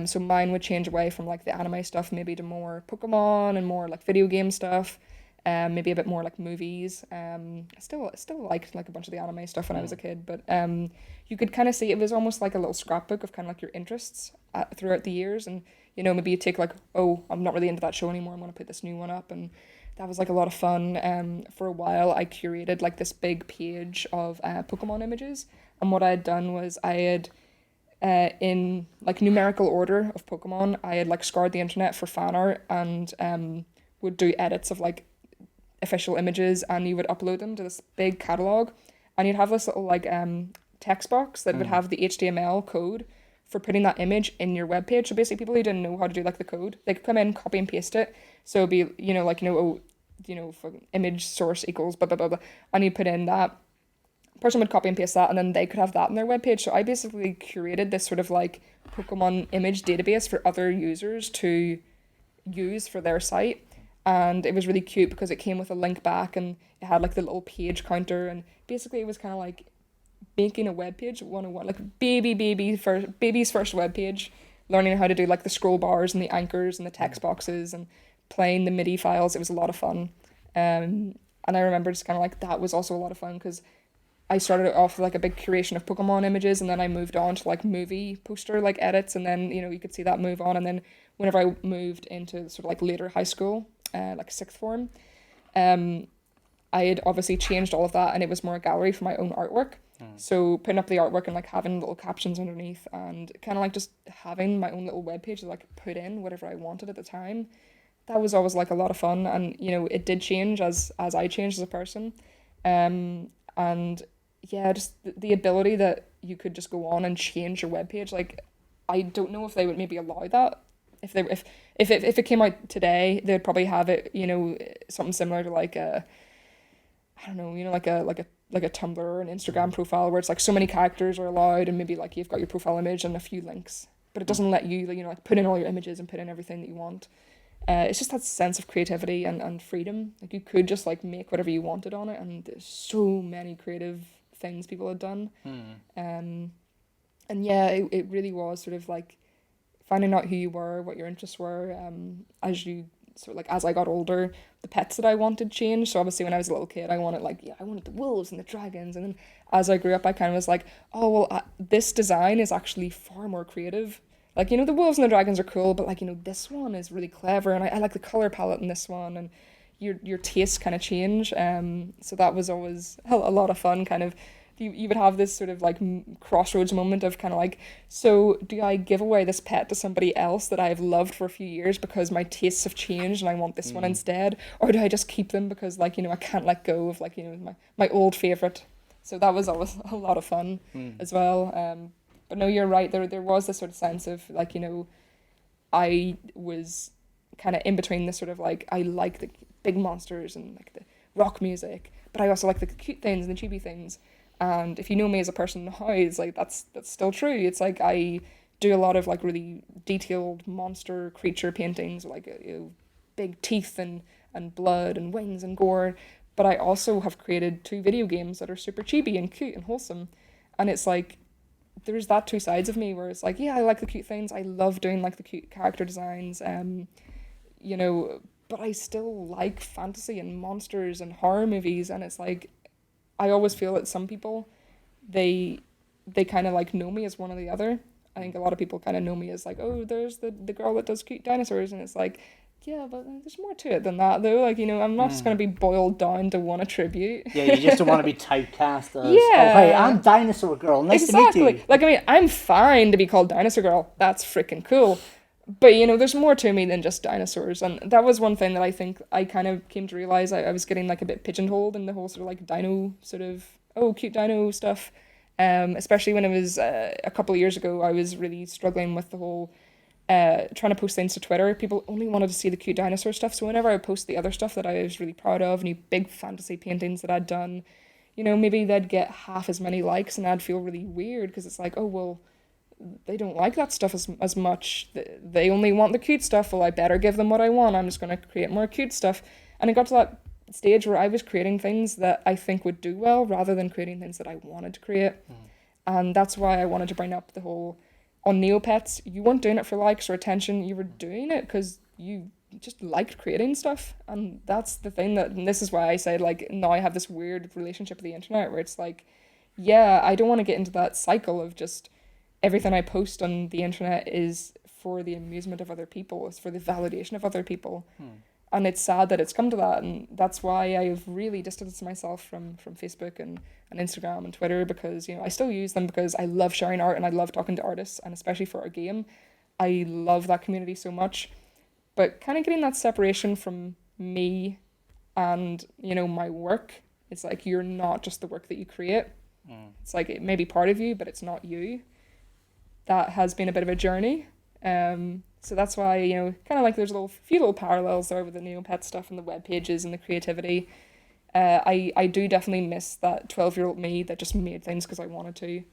So mine would change away from like the anime stuff maybe to more Pokemon and more like video game stuff. Maybe a bit more like movies. I still liked like a bunch of the anime stuff when I was a kid, but you could kind of see it was almost like a little scrapbook of kind of like your interests throughout the years, and maybe you take like, oh, I'm not really into that show anymore. I'm gonna put this new one up, and that was like a lot of fun. For a while, I curated like this big page of Pokemon images, and what I had done was I had in like numerical order of Pokemon, I had like scoured the internet for fan art and would do edits of like official images, and you would upload them to this big catalog, and you'd have this little like text box that would have the HTML code for putting that image in your web page. So basically, people who didn't know how to do like the code, they could come in, copy and paste it. So it'd be like oh, fucking image source equals blah blah blah blah, and you put in that. Person would copy and paste that, and then they could have that on their webpage. So I basically curated this sort of like Pokemon image database for other users to use for their site. And it was really cute because it came with a link back, and it had like the little page counter, and basically it was kind of like making a web page 101, like baby's first web page, learning how to do like the scroll bars and the anchors and the text boxes and playing the MIDI files. It was a lot of fun. And I remember just kind of like that was also a lot of fun because I started off with like a big curation of Pokemon images, and then I moved on to like movie poster like edits, and then you could see that move on. And then whenever I moved into sort of like later high school, like sixth form, I had obviously changed all of that, and it was more a gallery for my own artwork. So putting up the artwork and like having little captions underneath, and kind of like just having my own little webpage to like put in whatever I wanted at the time. That was always like a lot of fun, and it did change as I changed as a person. And yeah, just the ability that you could just go on and change your webpage. Like, I don't know if they would maybe allow that. If it came out today, they'd probably have it, something similar to like a, I don't know, like a Tumblr or an Instagram profile where it's like so many characters are allowed, and maybe like you've got your profile image and a few links, but it doesn't let you like put in all your images and put in everything that you want. It's just that sense of creativity and freedom. Like, you could just like make whatever you wanted on it, and there's so many creative things people had done. And yeah, it really was sort of like finding out who you were, what your interests were, as you sort of like as I got older, the pets that I wanted changed. So obviously when I was a little kid, I wanted I wanted the wolves and the dragons, and then as I grew up, I kind of was like, oh well, this design is actually far more creative. Like, the wolves and the dragons are cool, but like, this one is really clever, and I like the color palette in this one, and your tastes kind of change. So that was always a lot of fun. Kind of, you would have this sort of like crossroads moment of kind of like, so do I give away this pet to somebody else that I've loved for a few years because my tastes have changed and I want this one instead, or do I just keep them because like I can't let go of like my old favorite. So that was always a lot of fun as well. But no, you're right. There was this sort of sense of like I was kind of in between this sort of like, I like the big monsters and like the rock music, but I also like the cute things and the chibi things. And if you know me as a person now, it's like that's still true. It's like I do a lot of like really detailed monster creature paintings, like big teeth and blood and wings and gore. But I also have created 2 video games that are super chibi and cute and wholesome. And it's like, there's that 2 sides of me where it's like, yeah, I like the cute things. I love doing like the cute character designs, but I still like fantasy and monsters and horror movies. And it's like, I always feel that some people, they kind of like know me as one or the other. I think a lot of people kind of know me as like, oh, there's the girl that does cute dinosaurs. And it's like, yeah, but there's more to it than that, though. Like, I'm not just going to be boiled down to one attribute. Yeah, you just don't want to be typecast as, Yeah. oh, hey, I'm Dinosaur Girl. Nice to meet you. Like, I mean, I'm fine to be called Dinosaur Girl. That's freaking cool. But, there's more to me than just dinosaurs. And that was one thing that I think I kind of came to realize. I was getting, like, a bit pigeonholed in the whole sort of, like, dino sort of, oh, cute dino stuff. Especially when it was a couple of years ago, I was really struggling with the whole trying to post things to Twitter. People only wanted to see the cute dinosaur stuff. So whenever I post the other stuff that I was really proud of, new big fantasy paintings that I'd done, maybe they'd get half as many likes, and I'd feel really weird because it's like, oh, well, they don't like that stuff as much. They only want the cute stuff. Well, I better give them what I want. I'm just going to create more cute stuff. And it got to that stage where I was creating things that I think would do well rather than creating things that I wanted to create. And that's why I wanted to bring up the whole, on Neopets, you weren't doing it for likes or attention. You were doing it because you just liked creating stuff. And that's the thing and this is why I said, like, now I have this weird relationship with the internet where it's like, yeah, I don't want to get into that cycle of just everything I post on the internet is for the amusement of other people. It's for the validation of other people. and it's sad that it's come to that, and that's why I've really distanced myself from Facebook and Instagram and Twitter, because I still use them because I love sharing art and I love talking to artists, and especially for a game, I love that community so much. But kind of getting that separation from me and my work, it's like you're not just the work that you create. It's like it may be part of you, but it's not you. That has been a bit of a journey. So that's why, kind of like there's a few little parallels there with the Neopet stuff and the web pages and the creativity. I do definitely miss that 12-year-old me that just made things because I wanted to.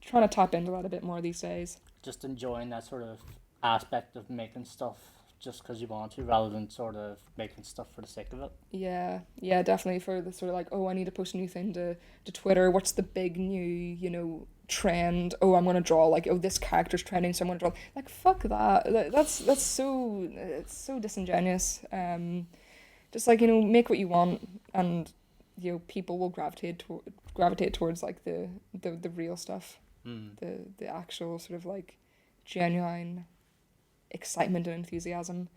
Trying to tap into that a bit more these days. Just enjoying that sort of aspect of making stuff just because you want to, rather than sort of making stuff for the sake of it. Yeah, definitely, for the sort of like, oh, I need to post a new thing to Twitter. What's the big new, trend? Oh, I'm gonna draw like, oh, this character's trending, so I'm gonna draw. Like, fuck that. That's so, it's so disingenuous. Just like, make what you want, and people will gravitate towards like the real stuff, the actual sort of like genuine excitement and enthusiasm.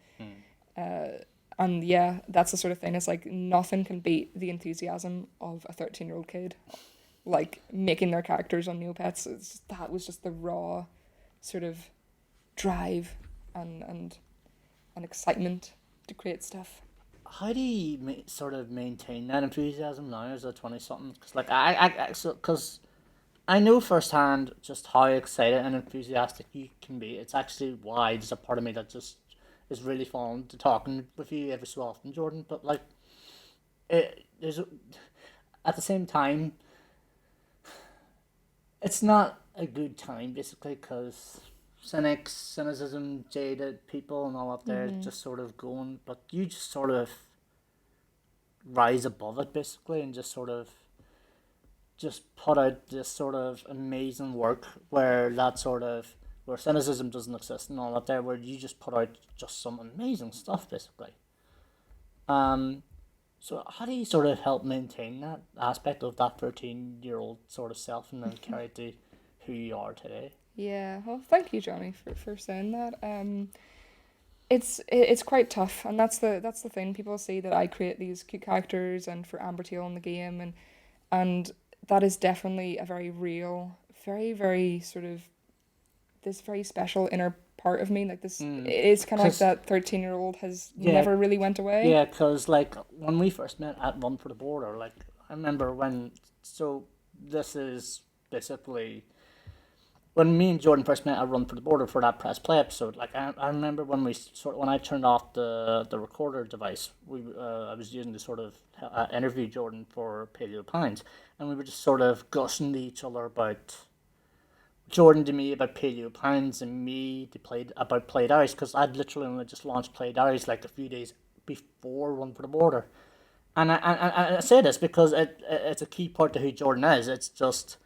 And yeah, that's the sort of thing. It's like nothing can beat the enthusiasm of a 13-year-old kid, like making their characters on Neopets. That was just the raw sort of drive and excitement to create stuff. How do you sort of maintain that enthusiasm now as a 20-something? Because like because I know firsthand just how excited and enthusiastic you can be. It's actually why there's a part of me that just is really fond to talking with you every so often, Jordan. But like, at the same time, it's not a good time basically because cynicism, jaded people, and all up there just sort of going. But you just sort of rise above it basically, and just sort of just put out this sort of amazing work where cynicism doesn't exist and all that there, where you just put out just some amazing stuff basically. Um, so how do you sort of help maintain that aspect of that 13-year-old sort of self and then carry it to who you are today? Yeah, well, thank you, Johnny, for saying that. It's quite tough, and that's the thing. People say that I create these cute characters and for Ambertail in the game, and that is definitely a very real, very, very sort of this very special inner part of me. Like this, it is kind of like that 13-year-old has never really went away. Yeah, because like when we first met at Run for the Border, like I remember this is basically when me and Jordan first met at Run for the Border for that press play episode. Like I remember when I turned off the recorder device, I was using to sort of interview Jordan for Paleo Pines, and we were just sort of gushing to each other about Jordan to me about Paleo Pines and me to play about Play Diaries, because I'd literally only just launched Play Diaries like a few days before Run for the Border, and I say this because it's a key part to who Jordan is. It's just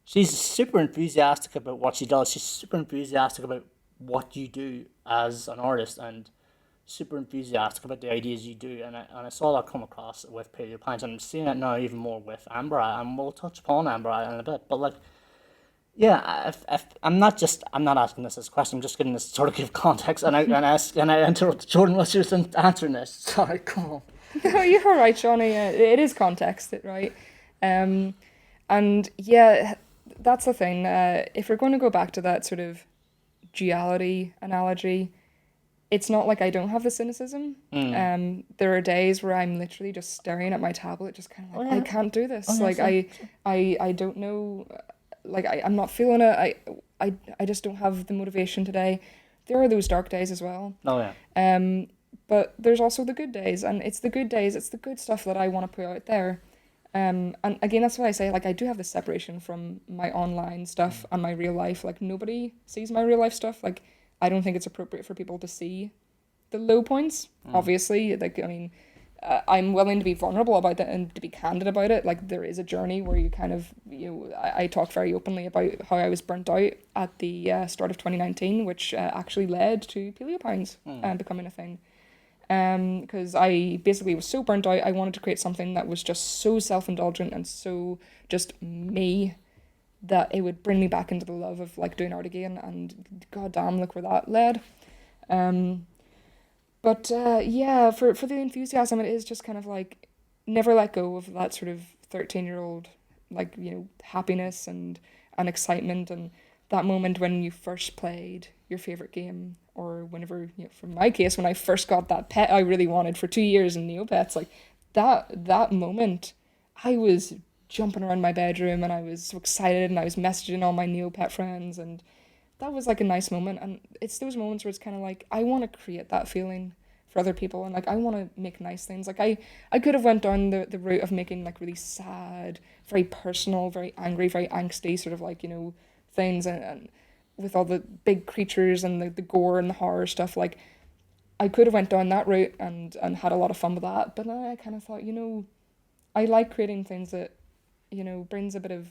she's super enthusiastic about what she does. She's super enthusiastic about what you do as an artist, and super enthusiastic about the ideas you do. And I saw that come across with Paleo Pines, and I'm seeing it now even more with Amber, and we'll touch upon Amber in a bit. But like, yeah, if I'm not asking this as a question. I'm just getting this sort of give context, and I interrupt Jordan while she was answering this. Sorry, come on. No, you're all right, Johnny. It is context, right? And yeah, that's the thing. If we're going to go back to that sort of duality analogy, it's not like I don't have the cynicism. There are days where I'm literally just staring at my tablet, just kind of like, I can't do this. Like I don't know. Like I'm not feeling it. I just don't have the motivation today. There are those dark days as well. Oh yeah. But there's also the good days, and it's the good days. It's the good stuff that I want to put out there. And again, that's why I say, like, I do have this separation from my online stuff and my real life. Like, nobody sees my real life stuff. Like, I don't think it's appropriate for people to see the low points, obviously. Like, I mean, I'm willing to be vulnerable about it and to be candid about it. Like, there is a journey where you kind of, I talk very openly about how I was burnt out at the start of 2019, which actually led to Paleo Pines becoming a thing. Because I basically was so burnt out, I wanted to create something that was just so self-indulgent and so just me that it would bring me back into the love of like doing art again, and goddamn, look where that led. But yeah, for the enthusiasm, it is just kind of like never let go of that sort of 13-year-old, like, happiness and excitement, and that moment when you first played your favorite game, or whenever, from my case, when I first got that pet I really wanted for 2 years in Neopets, like that moment, I was jumping around my bedroom and I was so excited and I was messaging all my Neopet friends, and that was like a nice moment. And it's those moments where it's kind of like I want to create that feeling for other people, and like I want to make nice things. Like I could have went down the route of making like really sad, very personal, very angry, very angsty sort of like, things, and with all the big creatures and the gore and the horror stuff. Like I could have went down that route and had a lot of fun with that, but then I kind of thought, I like creating things that, brings a bit of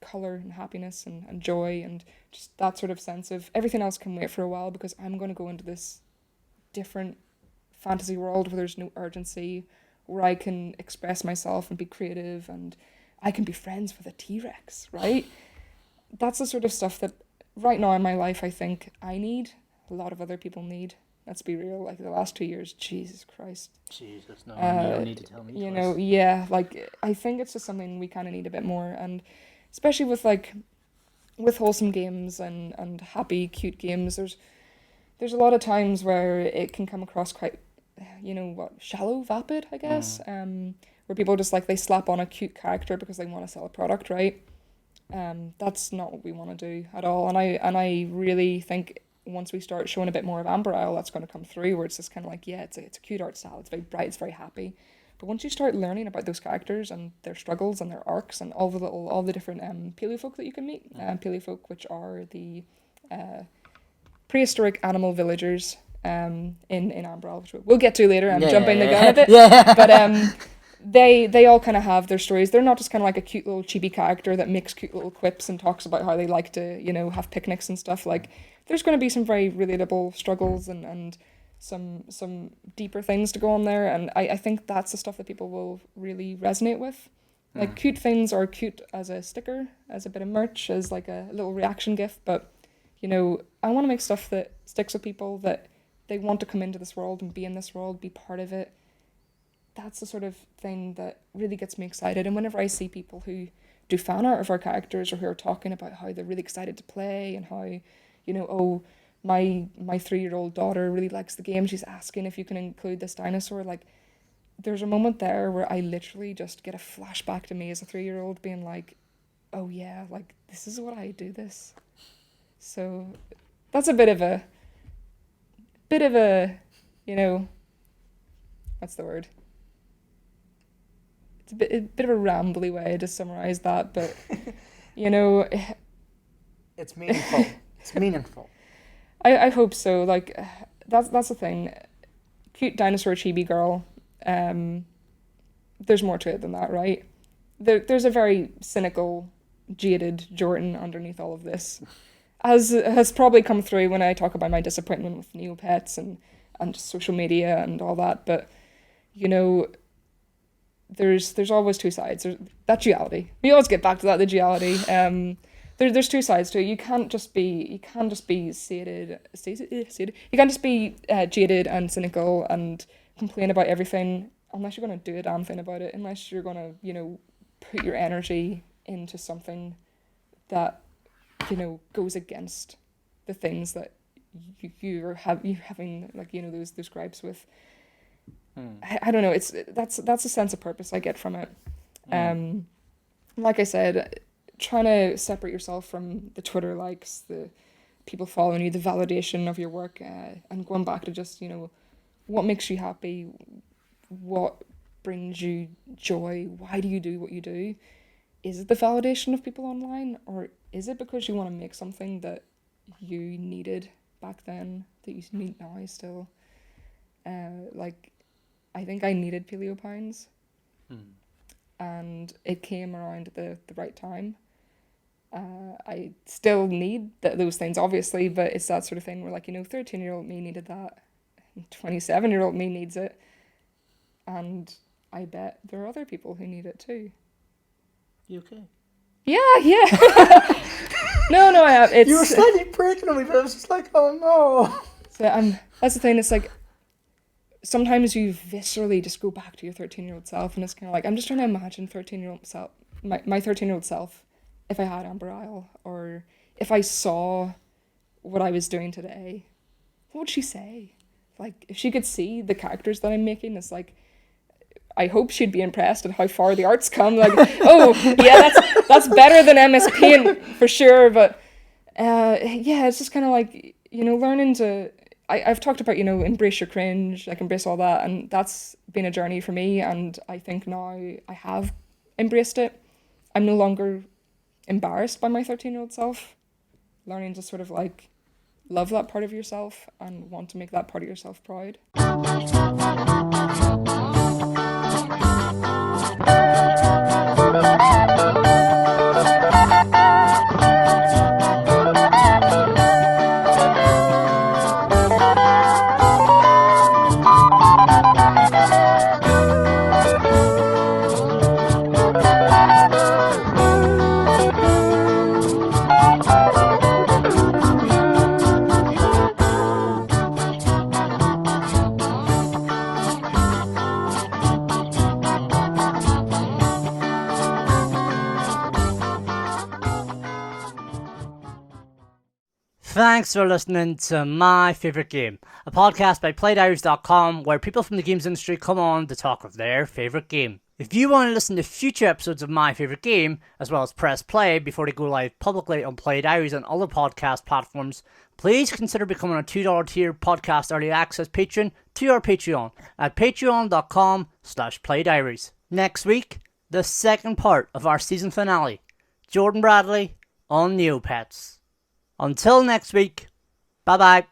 color and happiness and joy, and just that sort of sense of everything else can wait for a while, because I'm going to go into this different fantasy world where there's no urgency, where I can express myself and be creative, and I can be friends with a T-Rex, right? That's the sort of stuff that right now in my life I think I need, a lot of other people need. Let's be real, like the last 2 years, Jesus Christ. Jesus, no, you don't need to tell me twice. Yeah, like I think it's just something we kind of need a bit more, and especially with like with wholesome games and happy, cute games, there's a lot of times where it can come across quite, shallow, vapid, I guess. Where people just like they slap on a cute character because they want to sell a product, right? That's not what we want to do at all. And I really think once we start showing a bit more of Ambertail, that's going to come through, where it's just kind of like, yeah, it's a cute art style, it's very bright, it's very happy. But once you start learning about those characters and their struggles and their arcs and all the different paleofolk that you can meet, paleofolk, which are the prehistoric animal villagers in Ambertail, which we'll get to later. I'm jumping the gun a bit, but they all kind of have their stories. They're not just kind of like a cute little chibi character that makes cute little quips and talks about how they like to, have picnics and stuff. Like, there's going to be some very relatable struggles and some deeper things to go on there. And I think that's the stuff that people will really resonate with. Like, cute things are cute as a sticker, as a bit of merch, as like a little reaction gift. But, I want to make stuff that sticks with people, that they want to come into this world and be in this world, be part of it. That's the sort of thing that really gets me excited. And whenever I see people who do fan art of our characters, or who are talking about how they're really excited to play, and how, oh, my 3-year-old daughter really likes the game, she's asking if you can include this dinosaur, like, there's a moment there where I literally just get a flashback to me as a 3-year-old being like, oh yeah, like, this is what I do this. So that's a bit of a, what's the word? It's a bit of a rambly way to summarize that, but It's meaningful. It's meaningful. I hope so. Like, that's the thing. Cute dinosaur chibi girl. There's more to it than that, right? There's a very cynical, jaded Jordan underneath all of this, as has probably come through when I talk about my disappointment with Neopets and social media and all that. But there's always two sides. There's that duality. We always get back to that, the duality. There's two sides to it. You can't just be sated. You can't just be jaded and cynical and complain about everything, unless you're going to do a damn thing about it. Unless you're going to, put your energy into something that, goes against the things that you're having, like, those gripes with. I don't know. That's a sense of purpose I get from it. Like I said, trying to separate yourself from the Twitter likes, the people following you, the validation of your work, and going back to just, what makes you happy, what brings you joy, why do you do what you do? Is it the validation of people online, or is it because you want to make something that you needed back then, that you need now still? Like, I think I needed Paleopines, and it came around at the right time. I still need those things, obviously, but it's that sort of thing where, like, 13-year-old me needed that, 27-year-old me needs it, and I bet there are other people who need it too. You okay? Yeah. No, I have. You were slightly breaking on me, but I was just like, oh no. So that's the thing. It's like, sometimes you viscerally just go back to your 13-year-old self, and it's kind of like, I'm just trying to imagine 13-year-old self, my 13-year-old self, if I had Ambertail, or if I saw what I was doing today, what would she say? Like, if she could see the characters that I'm making, it's like, I hope she'd be impressed at how far the art's come. Like, oh yeah, that's better than MS Paint for sure. But yeah, it's just kind of like, learning to. I've talked about, embrace your cringe, like embrace all that, and that's been a journey for me. And I think now I have embraced it. I'm no longer embarrassed by my 13-year-old self. Learning to sort of like love that part of yourself and want to make that part of yourself proud. Thanks for listening to My Favourite Game, a podcast by PlayDiaries.com where people from the games industry come on to talk of their favourite game. If you want to listen to future episodes of My Favourite Game, as well as press play before they go live publicly on Play Diaries and other podcast platforms, please consider becoming a $2 tier podcast early access patron to our Patreon at patreon.com/playdiaries. Next week, the second part of our season finale, Jordan Bradley on Neopets. Until next week, bye bye.